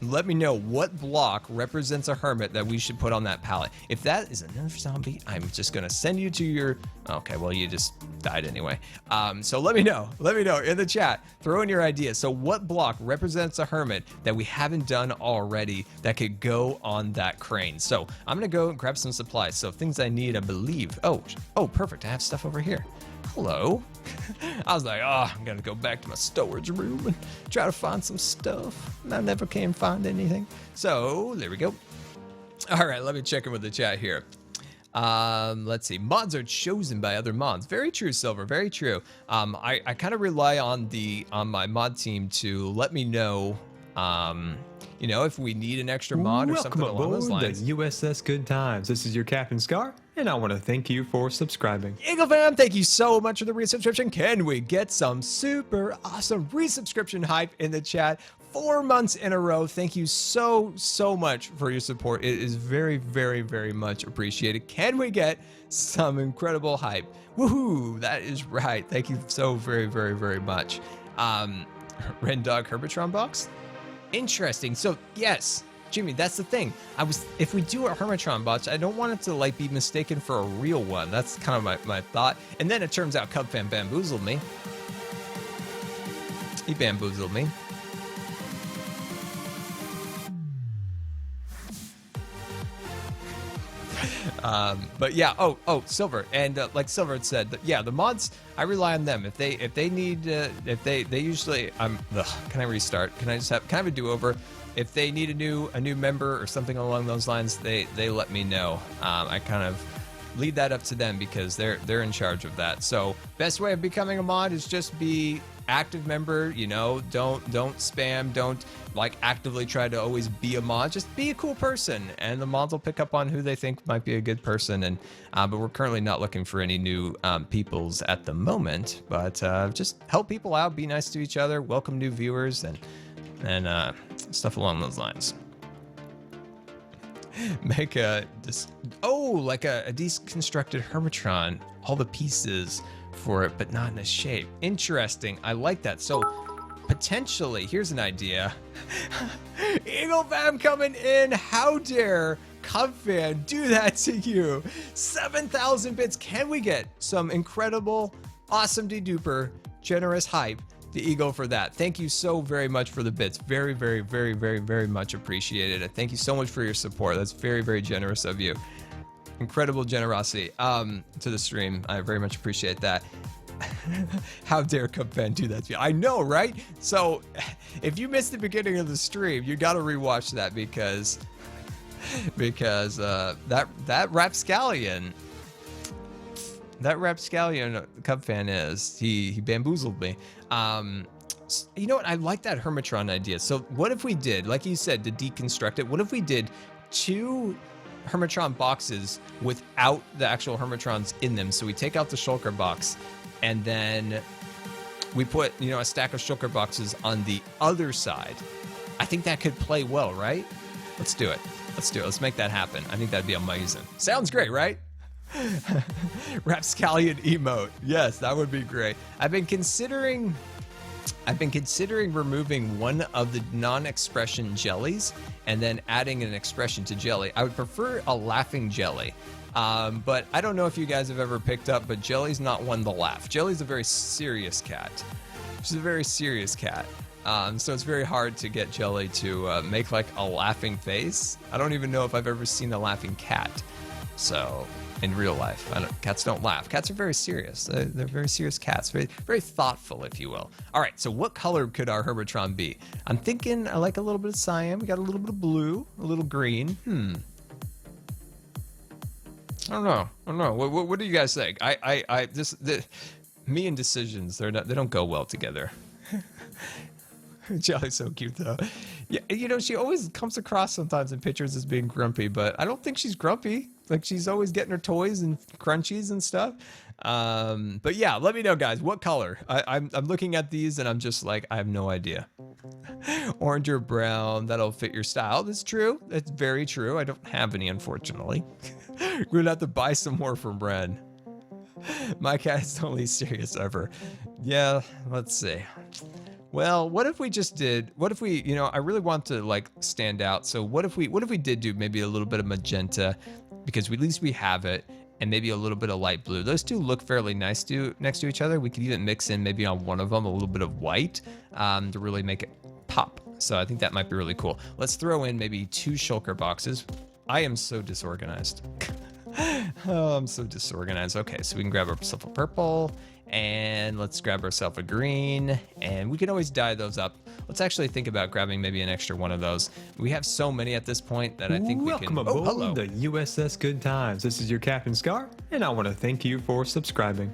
let me know what block represents a hermit that we should put on that pallet. If that is another zombie, I'm just gonna send you to your, okay, well, you just died anyway. So let me know in the chat, throw in your ideas. So what block represents a hermit that we haven't done already that could go on that crane? So I'm gonna go and grab some supplies. So things I need, I believe. Oh, perfect, I have stuff over here. Hello. I was like, I'm gonna go back to my storage room and try to find some stuff. And I never can find anything. So there we go. All right, let me check in with the chat here. Let's see. Mods are chosen by other mods. Very true, Silver. Very true. I kind of rely on my mod team to let me know, if we need an extra mod or something along those lines. The USS Good Times. This is your Captain Scar, and I want to thank you for subscribing. Eagle fam, thank you so much for the resubscription. Can we get some super awesome resubscription hype in the chat? 4 months in a row. Thank you so much for your support. It is very, very, very much appreciated. Can we get some incredible hype? Woohoo! That is right. Thank you so very, very, very much. Ren Dog Hermitron box. Interesting. So yes, Jimmy, that's the thing. If we do a Hermitron box, I don't want it to like be mistaken for a real one. That's kind of my thought. And then it turns out Cub Fan bamboozled me. He bamboozled me. But yeah, Silver, and like Silver had said, yeah, the mods, I rely on them. If they need, if they usually, can I restart? Can I just have kind of a do-over? If they need a new member or something along those lines, they let me know. I kind of leave that up to them because they're in charge of that. So best way of becoming a mod is just be active member. You know, don't spam, don't like actively try to always be a mod. Just be a cool person, and the mods will pick up on who they think might be a good person. And but we're currently not looking for any new peoples at the moment. But just help people out, be nice to each other, welcome new viewers, and stuff along those lines. Make like a deconstructed Hermitron, all the pieces for it, but not in a shape. Interesting. I like that. So potentially, here's an idea. Eagle Fam coming in. How dare Cub Fan do that to you? 7,000 bits. Can we get some incredible, awesome de-duper, generous hype the Eagle for that? Thank you so very much for the bits. Very, very, very, very, very much appreciated. Thank you so much for your support. That's very, very generous of you. Incredible generosity to the stream. I very much appreciate that. How dare Cub Fan do that to you? I know, right? So if you missed the beginning of the stream, you got to rewatch that because that rapscallion. That rapscallion Cub Fan he bamboozled me. You know what? I like that Hermitron idea. So what if we did, like you said, to deconstruct it, what if we did 2 Hermitron boxes without the actual Hermitrons in them? So we take out the shulker box, and then we put, you know, a stack of shulker boxes on the other side. I think that could play well, right? Let's do it. Let's make that happen. I think that'd be amazing. Sounds great, right? Rapscallion emote. Yes, that would be great. I've been considering removing one of the non-expression jellies and then adding an expression to jelly. I would prefer a laughing jelly. But I don't know if you guys have ever picked up, but Jelly's not one to laugh. Jelly's a very serious cat. She's a very serious cat. So it's very hard to get Jelly to make like a laughing face. I don't even know if I've ever seen a laughing cat. So in real life, cats don't laugh. Cats are very serious. They're very serious cats, very, very thoughtful, if you will. All right, so what color could our Hermitron be? I'm thinking I like a little bit of cyan. We got a little bit of blue, a little green. I don't know. What do you guys think? Me and decisions, they don't go well together. Jelly's so cute though. Yeah, you know, she always comes across sometimes in pictures as being grumpy, but I don't think she's grumpy. Like, she's always getting her toys and crunchies and stuff. But yeah, let me know, guys, what color? I'm looking at these and I'm just like, I have no idea. Orange or brown, that'll fit your style. That's true. That's very true. I don't have any, unfortunately. We're gonna have to buy some more from Ren. My cat is the only serious ever. Yeah, let's see. Well, what if we just did, what if we, you know, I really want to like stand out. So what if we did do maybe a little bit of magenta, because at least we have it, and maybe a little bit of light blue. Those two look fairly nice next to each other. We could even mix in maybe on one of them a little bit of white to really make it pop. So I think that might be really cool. Let's throw in maybe 2 shulker boxes. I am so disorganized. Oh, I'm so disorganized. Okay, so we can grab ourselves a purple, and let's grab ourselves a green, and we can always dye those up. Let's actually think about grabbing maybe an extra one of those. We have so many at this point that I think we can... Welcome aboard the USS Good Times. This is your Captain Scar, and I want to thank you for subscribing.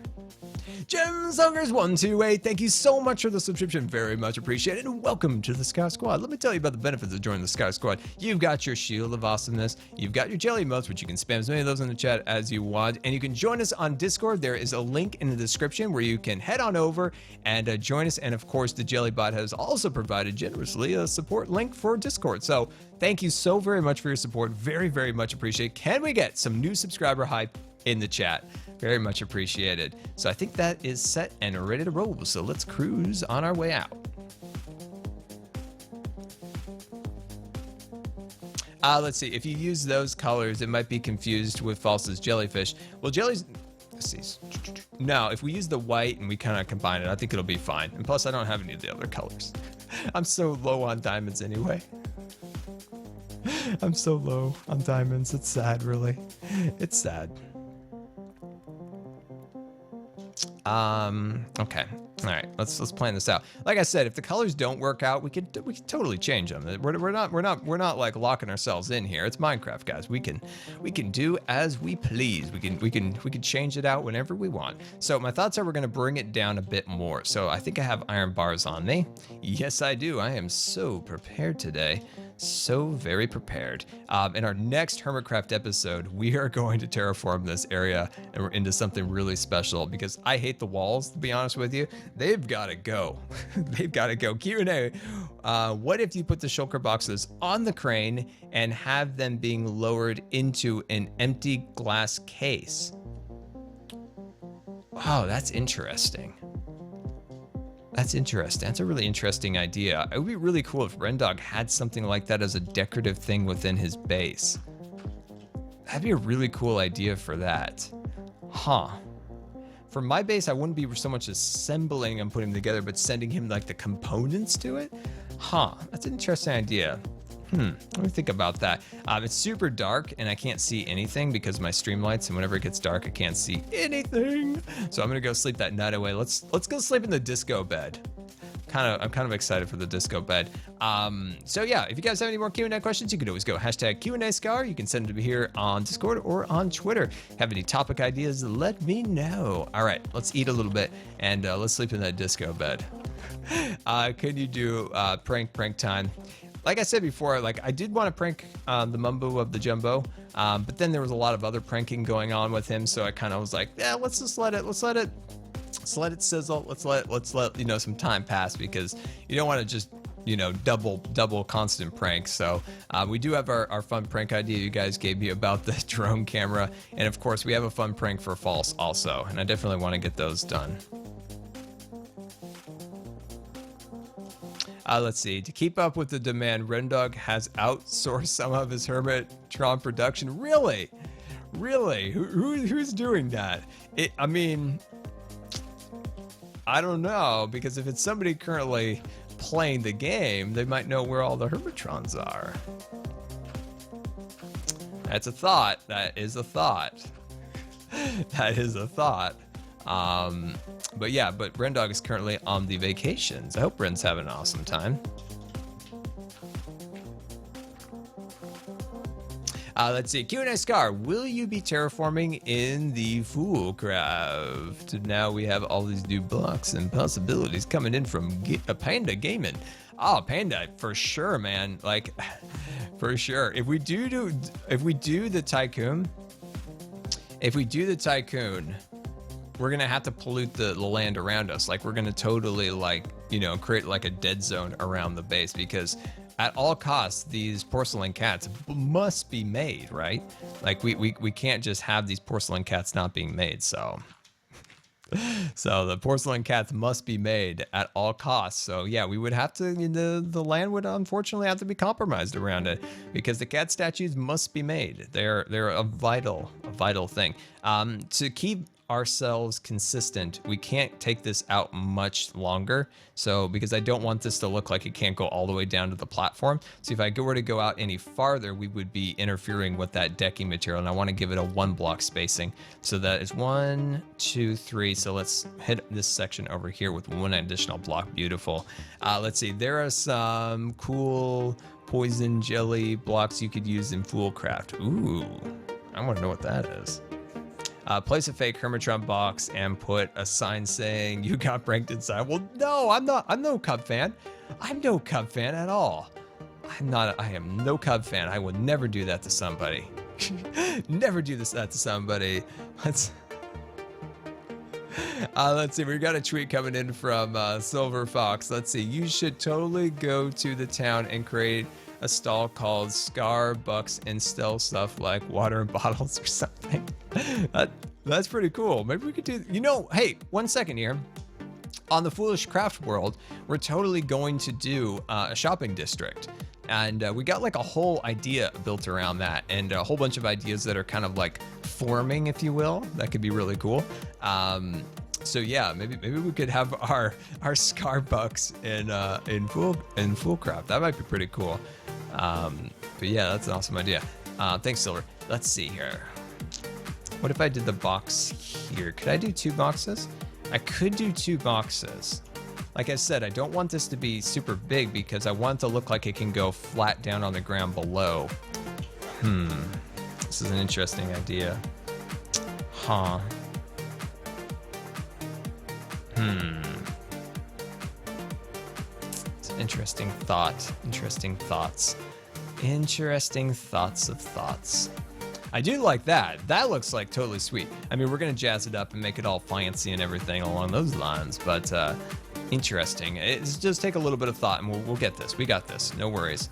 GemSongers128, thank you so much for the subscription. Very much appreciated. And welcome to the Scar Squad. Let me tell you about the benefits of joining the Scar Squad. You've got your Shield of Awesomeness. You've got your Jelly Emotes, which you can spam as many of those in the chat as you want. And you can join us on Discord. There is a link in the description where you can head on over and join us. And of course, the Jelly Bot has also provided generously a support link for Discord. So thank you so very much for your support. Very, very much appreciated. Can we get some new subscriber hype in the chat? Very much appreciated. So I think that is set and ready to roll. So let's cruise on our way out. Let's see. If you use those colors, it might be confused with False's jellyfish. Well, jellies... Let's see. No, if we use the white and we kind of combine it, I think it'll be fine. And plus, I don't have any of the other colors. I'm so low on diamonds anyway. I'm so low on diamonds. It's sad, really. It's sad. Okay. All right, let's plan this out. Like I said, if the colors don't work out, we can totally change them. We're not like locking ourselves in here. It's Minecraft, guys. We can do as we please. We can change it out whenever we want. So my thoughts are we're gonna bring it down a bit more. So I think I have iron bars on me. Yes, I do. I am so prepared today. So very prepared. In our next Hermitcraft episode, we are going to terraform this area and we're into something really special because I hate the walls, to be honest with you. They've got to go. They've got to go. Q&A, what if you put the shulker boxes on the crane and have them being lowered into an empty glass case? Wow, that's interesting. That's interesting. That's a really interesting idea. It would be really cool if Rendog had something like that as a decorative thing within his base. That'd be a really cool idea for that. Huh. For my base, I wouldn't be so much assembling and putting them together, but sending him like the components to it. Huh. That's an interesting idea. Let me think about that. It's super dark and I can't see anything because of my stream lights, and whenever it gets dark, I can't see anything. So I'm gonna go sleep that night away. Let's go sleep in the disco bed. I'm kind of excited for the disco bed. So yeah, if you guys have any more Q&A questions, you can always go hashtag Q&A_Scar. You can send them to me here on Discord or on Twitter. Have any topic ideas, let me know. All right, let's eat a little bit and let's sleep in that disco bed. Can you do prank time? Like I said before, like I did want to prank the Mumbo of the Jumbo, but then there was a lot of other pranking going on with him, so I kind of was like, yeah, let's let it sizzle. Let's let you know some time pass, because you don't want to just double constant pranks. So we do have our fun prank idea you guys gave me about the drone camera, and of course we have a fun prank for false also, and I definitely want to get those done. Let's see. To keep up with the demand, Rendog has outsourced some of his Hermitron production. Really? Who's doing that? I mean, I don't know, because if it's somebody currently playing the game, they might know where all the Hermitrons are. That's a thought. That is a thought. That is a thought. But yeah, but Rendog is currently on the vacations. I hope Ren's having an awesome time. Let's see, Q&A Scar, will you be terraforming in the Foolcraft? Now we have all these new blocks and possibilities coming in from Panda Gaming. Oh, Panda, for sure, man. Like, for sure. If we do the Tycoon, we're gonna have to pollute the land around us. Like, we're gonna totally create like a dead zone around the base, because at all costs, these porcelain cats must be made, right? Like we can't just have these porcelain cats not being made. So the porcelain cats must be made at all costs. So yeah, we would have to, the land would unfortunately have to be compromised around it, because the cat statues must be made. They're a vital thing. To keep ourselves consistent, we can't take this out much longer, so because I don't want this to look like it can't go all the way down to the platform. So if I were to go out any farther, we would be interfering with that decking material, and I want to give it a 1 block spacing. So that is 1, 2, 3. So let's hit this section over here with 1 additional block. Beautiful. Let's see, there are some cool poison jelly blocks you could use in Foolcraft. Ooh, I want to know what that is. Place a fake Hermitron box and put a sign saying you got pranked inside. Well, no, I'm no Cub fan. I'm no Cub fan at all. I am no Cub fan. I would never do that to somebody. Never do that to somebody. Let's see, we got a tweet coming in from Silver Fox. Let's see, you should totally go to the town and create a stall called Scar Bucks and sell stuff like water and bottles or something. That's pretty cool. Maybe we could do, hey, 1 second here. On the Foolish Craft World, we're totally going to do a shopping district. And we got like a whole idea built around that, and a whole bunch of ideas that are kind of like forming, if you will. That could be really cool. So yeah, maybe we could have our Scar Bucks in Foolcraft. That might be pretty cool. But yeah, that's an awesome idea. Thanks, Silver. Let's see here. What if I did the box here? Could I do 2 boxes? I could do 2 boxes. Like I said, I don't want this to be super big because I want it to look like it can go flat down on the ground below. This is an interesting idea. Huh. It's an interesting thought. Interesting thoughts. Interesting thoughts of thoughts. I do like that. That looks like totally sweet. I mean, we're gonna jazz it up and make it all fancy and everything along those lines, but interesting. It's just take a little bit of thought and we'll get this. We got this. No worries.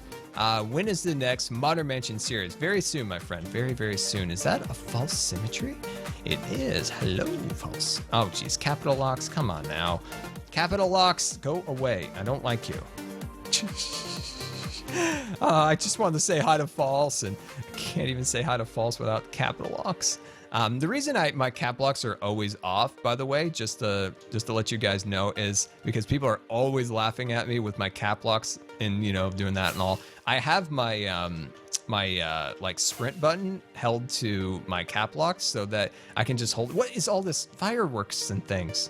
When is the next Modern Mansion series? Very soon, my friend. Very, very soon. Is that a false symmetry? It is. Hello, false. Oh, geez. Capital locks. Come on now. Capital locks, go away. I don't like you. I just wanted to say hi to false, and I can't even say hi to false without capital locks. The reason my cap locks are always off, by the way, just to let you guys know, is because people are always laughing at me with my cap locks and, you know, doing that and all. I have my like sprint button held to my cap locks so that I can just hold. What is all this fireworks and things?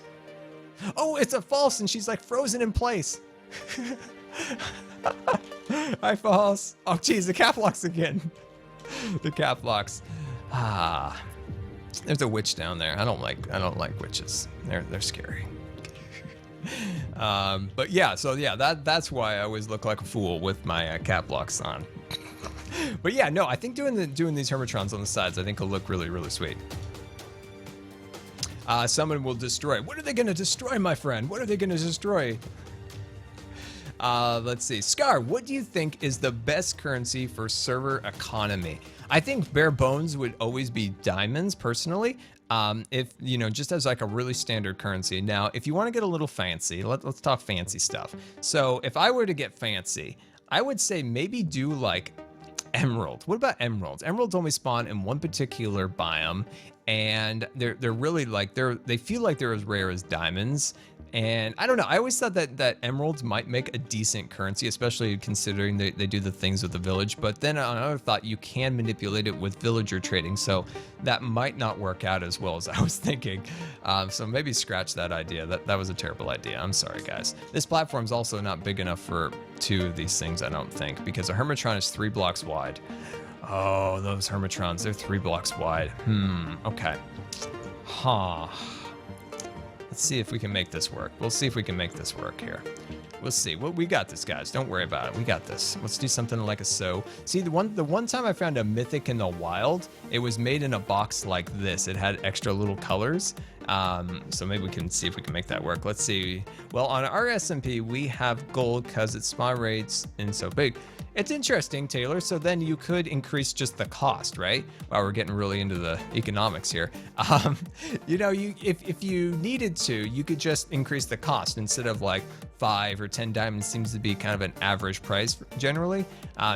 Oh, it's a false, and she's like frozen in place. Hi, false. Oh, geez, the cap locks again. The cap locks. There's a witch down there. I don't like witches. They're scary. But yeah, so yeah, that's why I always look like a fool with my cap locks on. But yeah, no, I think doing these Hermitrons on the sides, I think will look really, really sweet. Someone will destroy. What are they gonna destroy, my friend? What are they gonna destroy? Let's see. Scar, what do you think is the best currency for server economy? I think bare bones would always be diamonds, personally. If, you know, just as like a really standard currency. Now, if you want to get a little fancy, let's talk fancy stuff. So if I were to get fancy, I would say maybe do like emerald. What about emeralds? Emeralds only spawn in one particular biome, and they're really like they feel like they're as rare as diamonds. And I don't know, I always thought that emeralds might make a decent currency, especially considering they do the things with the village. But then another thought, you can manipulate it with villager trading, so that might not work out as well as I was thinking. So maybe scratch that idea. That was a terrible idea. I'm sorry, guys. This platform's also not big enough for 2 of these things, I don't think, because a Hermitron is 3 blocks wide. Oh, those Hermitrons, they're 3 blocks wide. Okay. Huh. Let's see if we can make this work. We'll see if we can make this work here. We'll see. Well, we got this, guys. Don't worry about it. We got this. Let's do something like a so. See, the one time I found a mythic in the wild, it was made in a box like this. It had extra little colors. So maybe we can see if we can make that work. Let's see. Well, on our SMP, we have gold because its spawn rates and so big. It's interesting, Taylor. So then you could increase just the cost, right? Wow, we're getting really into the economics here. You know, if you needed to, you could just increase the cost instead of like 5 or 10 diamonds seems to be kind of an average price generally.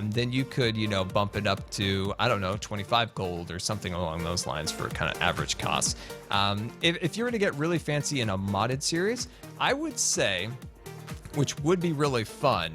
Then you could, you know, bump it up to, I don't know, 25 gold or something along those lines for kind of average costs. If you were to get really fancy in a modded series, I would say, which would be really fun,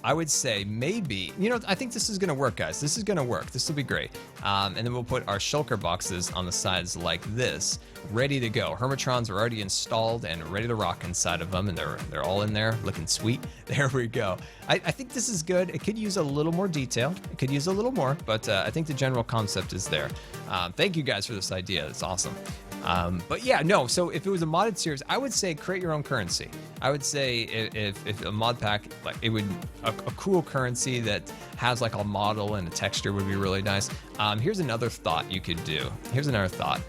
I would say maybe, you know, I think this is going to work, guys. This is going to work. This will be great. And then we'll put our shulker boxes on the sides like this, ready to go. Hermitrons are already installed and ready to rock inside of them, and they're all in there looking sweet. There we go. I think this is good. It could use a little more detail. It could use a little more, but I think the general concept is there. Thank you guys for this idea. It's awesome. But yeah, no, so if it was a modded series, I would say create your own currency. I would say if a mod pack, like it would, a cool currency that has like a model and a texture would be really nice. Here's another thought you could do. Here's another thought.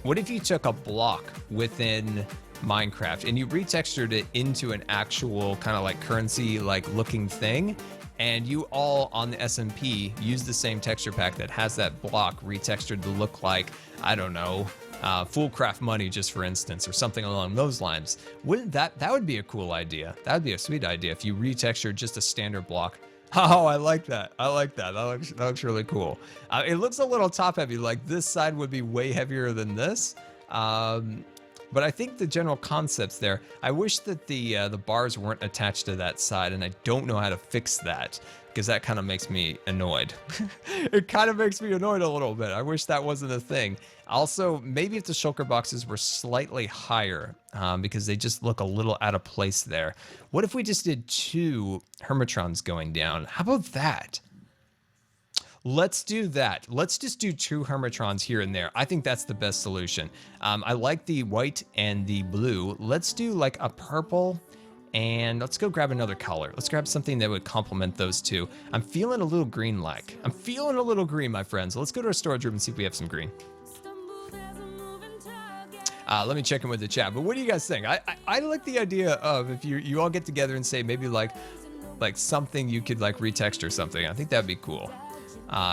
What if you took a block within Minecraft and you retextured it into an actual kind of like currency like looking thing, and you all on the SMP use the same texture pack that has that block retextured to look like, I don't know, Fullcraft money, just for instance, or something along those lines. Wouldn't that would be a cool idea? That would be a sweet idea if you retextured just a standard block. Oh, I like that. I like that. That looks really cool. It looks a little top heavy. Like this side would be way heavier than this. But I think the general concept's there. I wish that the bars weren't attached to that side, and I don't know how to fix that. because that kind of makes me annoyed. It kind of makes me annoyed a little bit. I wish that wasn't a thing. Also, maybe if the shulker boxes were slightly higher, because they just look a little out of place there. What if we just did 2 Hermitrons going down? How about that? Let's do that. Let's just do 2 Hermitrons here and there. I think that's the best solution. I like the white and the blue. Let's do like a purple, and let's go grab another color. Let's grab something that would complement those 2. I'm feeling a little green-like. I'm feeling a little green, my friends. Let's go to our storage room and see if we have some green. Let me check in with the chat. But what do you guys think? I like the idea of if you all get together and say maybe like something you could like retext or something. I think that'd be cool.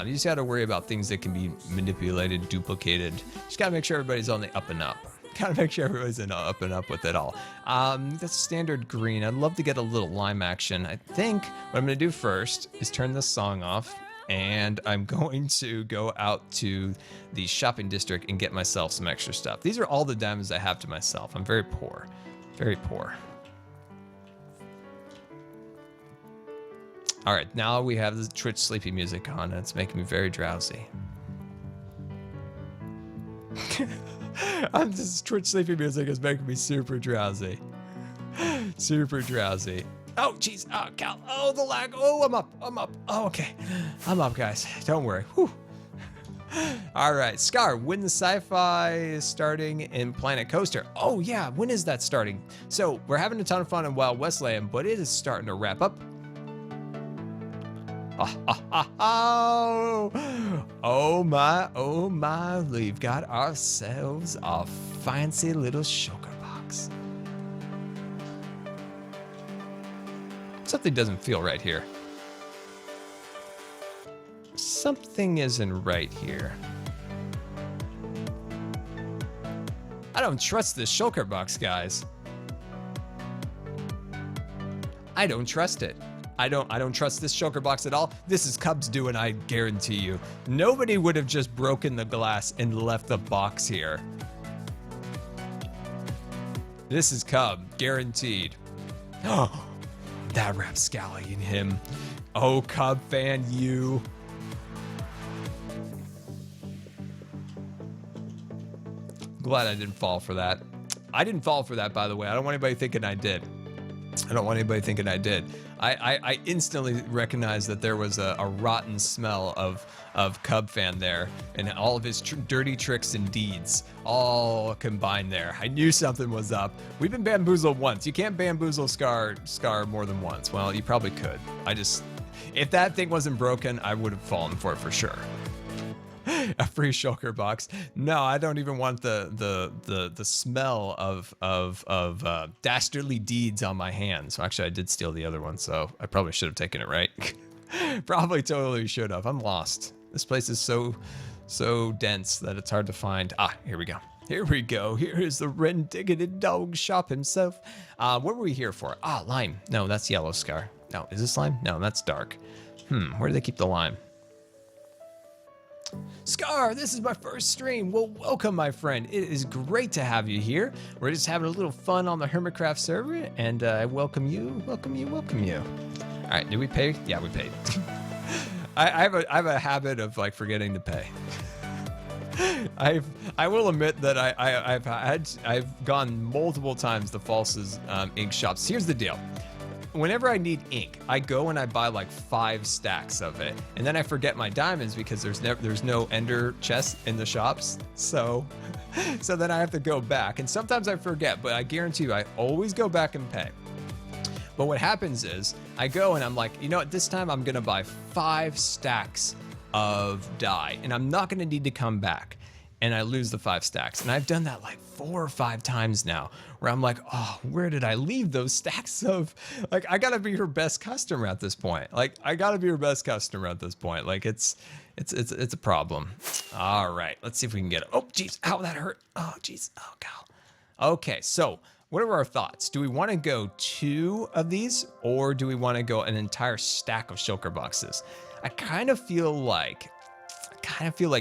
You just got to worry about things that can be manipulated, duplicated. Just got to make sure everybody's on the up and up. Got to make sure everybody's in up and up with it all. That's standard green. I'd love to get a little lime action. I think what I'm going to do first is turn this song off, and I'm going to go out to the shopping district and get myself some extra stuff. These are all the diamonds I have to myself. I'm very poor. Very poor. All right, now we have the Twitch sleepy music on, and it's making me very drowsy. This Twitch sleepy music is making me super drowsy. Super drowsy. Oh, jeez. Oh, Cal. Oh, the lag. Oh, I'm up. I'm up. Oh, okay. I'm up, guys. Don't worry. Whew. All right, Scar, when the sci-fi is starting in Planet Coaster. Oh, yeah. When is that starting? So we're having a ton of fun in Wild Westland, but it is starting to wrap up. Oh my, we've got ourselves a fancy little shulker box. Something doesn't feel right here. Something isn't right here. I don't trust this shulker box, guys. I don't trust it. I don't trust this shulker box at all. This is Cub's doing, I guarantee you. Nobody would have just broken the glass and left the box here. This is Cub, guaranteed. Oh, that rapscallion him. Oh, Cub fan, you. Glad I didn't fall for that. I didn't fall for that, by the way. I don't want anybody thinking I did. I don't want anybody thinking I did. I instantly recognized that there was a rotten smell of Cub fan there, and all of his dirty tricks and deeds all combined there. I knew something was up. We've been bamboozled once. You can't bamboozle Scar more than once. Well, you probably could. If that thing wasn't broken, I would have fallen for it for sure. A free shulker box. No, I don't even want the smell of dastardly deeds on my hands. Actually, I did steal the other one, so I probably should have taken it, right? Probably totally should have. I'm lost. This place is so dense that it's hard to find. Ah, here we go. Here we go. Here is the red-ticketed dog shop himself. What were we here for? Ah, lime. No, that's yellow, Scar. No, is this lime? No, that's dark. Where do they keep the lime? Scar, this is my first stream. Well, welcome, my friend. It is great to have you here. We're just having a little fun on the Hermitcraft server, and I welcome you. All right, did we pay? Yeah, we paid. I have a habit of like forgetting to pay. I will admit that I've gone multiple times to False's ink shops. Here's the deal. Whenever I need ink, I go and I buy like 5 stacks of it, and then I forget my diamonds because there's no ender chest in the shops. So then I have to go back, and sometimes I forget, but I guarantee you I always go back and pay. But what happens is I go and I'm like, you know what, this time I'm gonna buy 5 stacks of dye, and I'm not gonna need to come back. And I lose the 5 stacks. And I've done that like 4 or 5 times now, where I'm like, oh, where did I leave those stacks of? Like, I gotta be her best customer at this point. Like, it's a problem. All right, let's see if we can get it. Oh, geez, ow, that hurt. Oh, geez, oh, God. Okay, so what are our thoughts? Do we want to go 2 of these, or do we want to go an entire stack of shulker boxes? I kind of feel like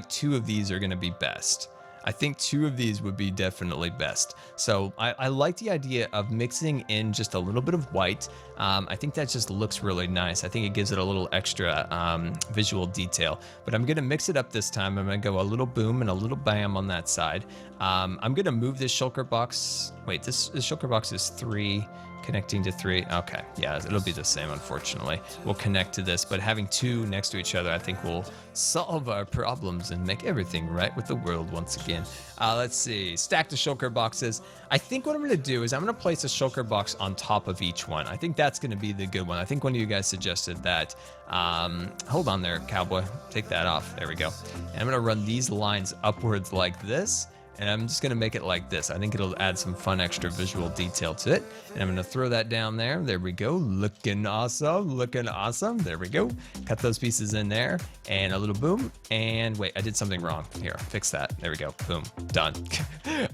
2 of these are going to be best. I think 2 of these would be definitely best. So I like the idea of mixing in just a little bit of white. I think that just looks really nice. I think it gives it a little extra visual detail. But I'm gonna mix it up this time. I'm gonna go a little boom and a little bam on that side. I'm gonna move this shulker box. Wait, this shulker box is 3. Connecting to 3. Okay, yeah, it'll be the same, unfortunately. We'll connect to this, but having 2 next to each other, I think will solve our problems and make everything right with the world once again. Let's see, stack the shulker boxes. I think what I'm gonna do is I'm gonna place a shulker box on top of each one. I think that's gonna be the good one. I think one of you guys suggested that. Hold on there, cowboy, take that off, there we go. And I'm gonna run these lines upwards like this. And I'm just gonna make it like this. I think it'll add some fun extra visual detail to it. And I'm gonna throw that down there. There we go, looking awesome, looking awesome. There we go. Cut those pieces in there and a little boom. And wait, I did something wrong. Here, fix that. There we go, boom, done.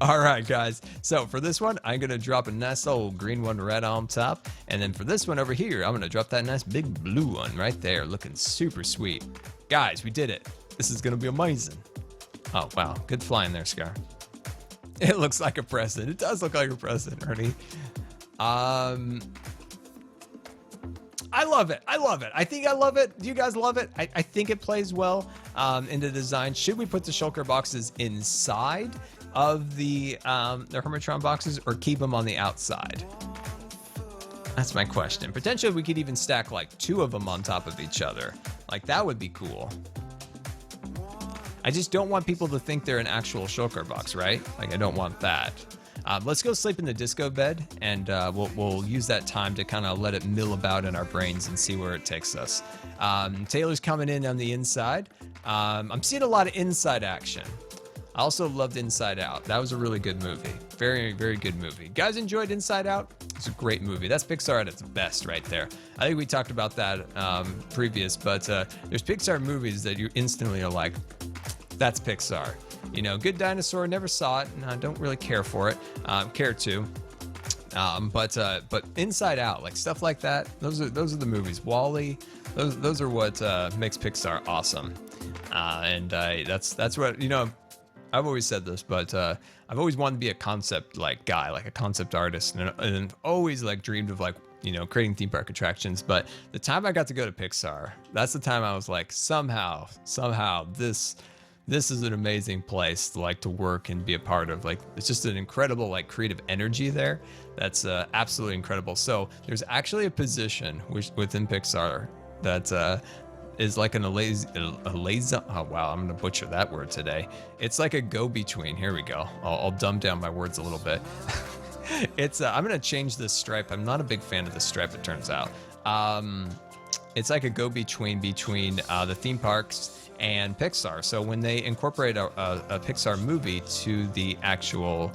All right, guys. So for this one, I'm gonna drop a nice old green one right on top. And then for this one over here, I'm gonna drop that nice big blue one right there, looking super sweet. Guys, we did it. This is gonna be amazing. Oh, wow, good flying there, Scar. It looks like a present. It does look like a present, Ernie. I love it. I love it. I think I love it. Do you guys love it? I think it plays well in the design. Should we put the shulker boxes inside of the Hermitron boxes or keep them on the outside? That's my question. Potentially, we could even stack like 2 of them on top of each other. Like, that would be cool. I just don't want people to think they're an actual shulker box, right? Like, I don't want that. Let's go sleep in the disco bed, and we'll use that time to kind of let it mill about in our brains and see where it takes us. Taylor's coming in on the inside. I'm seeing a lot of inside action. I also loved Inside Out. That was a really good movie. Very, very good movie. Guys enjoyed Inside Out? It's a great movie. That's Pixar at its best right there. I think we talked about that previous, but there's Pixar movies that you instantly are like, that's Pixar. You know, Good Dinosaur, never saw it, and I don't really care for it. Care to. But Inside Out, like stuff like that, those are the movies. WALL-E, those are what makes Pixar awesome. That's what, you know, I've always said this, but I've always wanted to be a concept like guy, like a concept artist, and always like dreamed of like, you know, creating theme park attractions. But the time I got to go to Pixar, that's the time I was like, somehow this is an amazing place to like to work and be a part of. Like, it's just an incredible like creative energy there. That's absolutely incredible. So there's actually a position within Pixar that is like oh wow, I'm gonna butcher that word today. It's like a go-between. Here we go. I'll dumb down my words a little bit. It's I'm gonna change this stripe. I'm not a big fan of this stripe, it turns out. It's like a go-between between the theme parks and Pixar. So when they incorporate a Pixar movie to the actual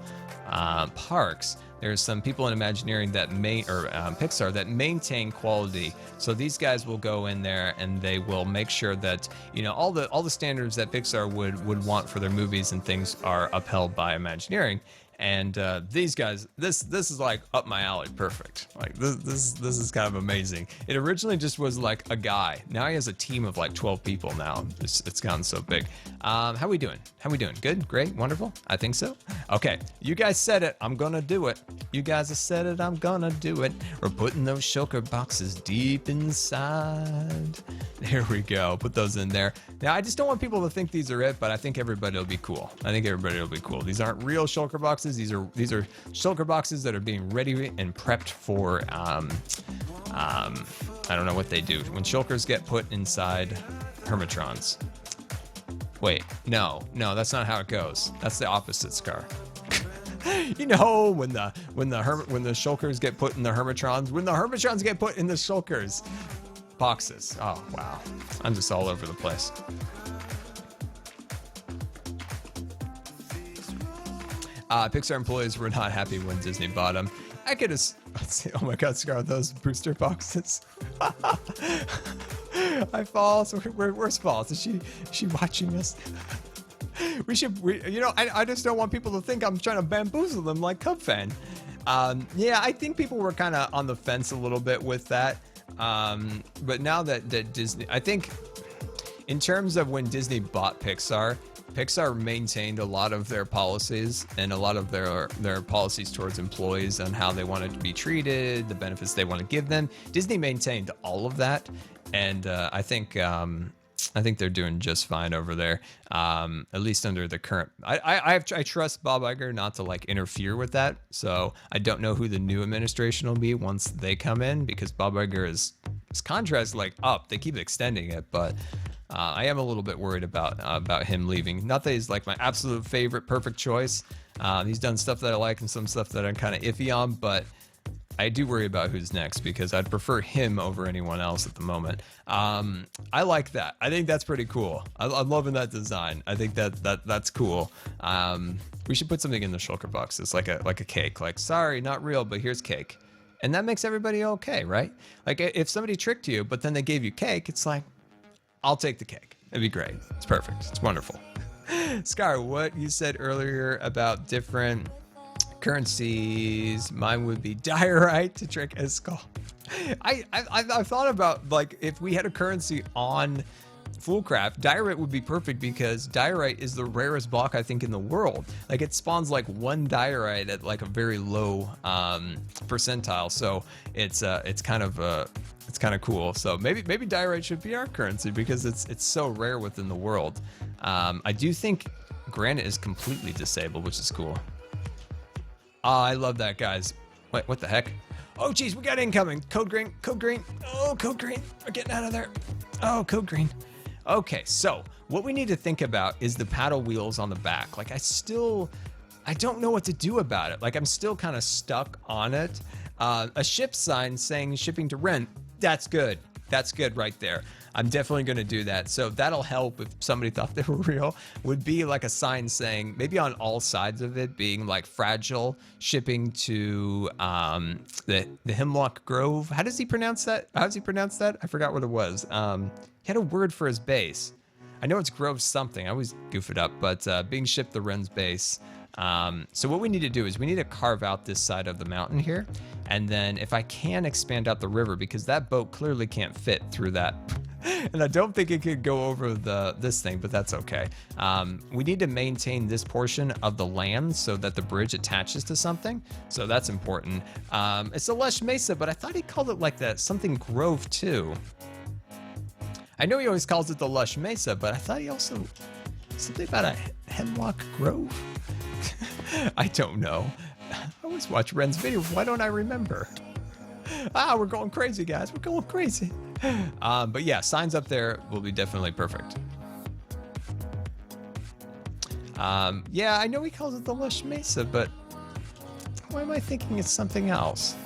parks, there's some people in Imagineering that Pixar that maintain quality. So these guys will go in there and they will make sure that, you know, all the standards that Pixar would want for their movies and things are upheld by Imagineering. And these guys, this is like up my alley, perfect. Like this is kind of amazing. It originally just was like a guy. Now he has a team of like 12 people now. It's gotten so big. How we doing? Good, great, wonderful. I think so. Okay, you guys said it. I'm gonna do it. You guys have said it. I'm gonna do it. We're putting those shulker boxes deep inside. There we go. Put those in there. Now I just don't want people to think these are it, but I think everybody will be cool. These aren't real shulker boxes. These are shulker boxes that are being ready and prepped for I don't know what they do when shulkers get put inside Hermitrons. Wait, no, that's not how it goes. That's the opposite, Scar. You know, when the shulkers get put in the Hermitrons, when the Hermitrons get put in the shulkers boxes. Oh wow, I'm just all over the place. Pixar employees were not happy when Disney bought them. I could have. Oh my God, Scar, those booster boxes. I fall. So where's Falls? Is she watching us? I just don't want people to think I'm trying to bamboozle them like Cub fan. Yeah, I think people were kind of on the fence a little bit with that. But now that Disney, I think in terms of when Disney bought Pixar, Pixar maintained a lot of their policies and a lot of their policies towards employees and how they wanted to be treated, the benefits they want to give them. Disney maintained all of that, and I think they're doing just fine over there. At least under the current. I trust Bob Iger not to like interfere with that. So I don't know who the new administration will be once they come in, because Bob Iger his contract's like up. They keep extending it, but I am a little bit worried about him leaving. Not that he's like my absolute favorite, perfect choice. He's done stuff that I like and some stuff that I'm kind of iffy on, but I do worry about who's next because I'd prefer him over anyone else at the moment. I like that. I think that's pretty cool. I'm loving that design. I think that's cool. We should put something in the shulker box. It's like a cake. Like, sorry, not real, but here's cake. And that makes everybody okay, right? Like if somebody tricked you, but then they gave you cake, it's like, I'll take the cake. It'd be great. It's perfect. It's wonderful. Scar, what you said earlier about different currencies, mine would be diorite to trick a skull. I thought about, like, if we had a currency on Foolcraft, diorite would be perfect because diorite is the rarest block I think in the world. Like it spawns like one diorite at like a very low percentile, so it's kind of cool. So maybe diorite should be our currency because it's so rare within the world. I do think granite is completely disabled, which is cool. I love that, guys. Wait, what the heck? Oh, geez, we got incoming. Code green, code green. Oh, code green. We're getting out of there. Oh, code green. Okay, so what we need to think about is the paddle wheels on the back. Like, I don't know what to do about it. Like, I'm still kind of stuck on it. A ship sign saying shipping to rent. That's good. That's good right there. I'm definitely going to do that. So that'll help if somebody thought they were real. Would be like a sign saying, maybe on all sides of it, being like fragile, shipping to the Hemlock Grove. How does he pronounce that? How does he pronounce that? I forgot what it was. He had a word for his base. I know it's Grove something. I always goof it up, but being shipped the Ren's base. So what we need to do is we need to carve out this side of the mountain here. And then if I can expand out the river, because that boat clearly can't fit through that. And I don't think it could go over this thing, but that's okay. We need to maintain this portion of the land so that the bridge attaches to something. So that's important. It's a lush mesa, but I thought he called it like that something grove too. I know he always calls it the lush mesa, but I thought he also something about a hemlock grove. I don't know. I always watch Ren's videos. Why don't I remember? We're going crazy, guys. We're going crazy. But yeah, signs up there will be definitely perfect. Yeah, I know he calls it the Lush Mesa, but why am I thinking it's something else?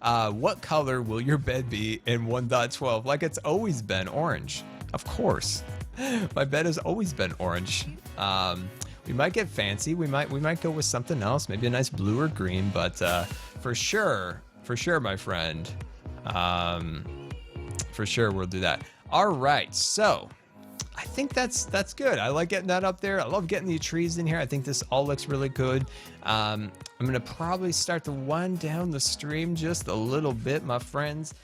What color will your bed be in 1.12? Like it's always been orange. Of course. My bed has always been orange. We might get fancy. We might go with something else, maybe a nice blue or green, but for sure, my friend, for sure we'll do that. All right, so I think that's good. I like getting that up there. I love getting the trees in here. I think this all looks really good. I'm gonna probably start to wind down the stream just a little bit, my friends.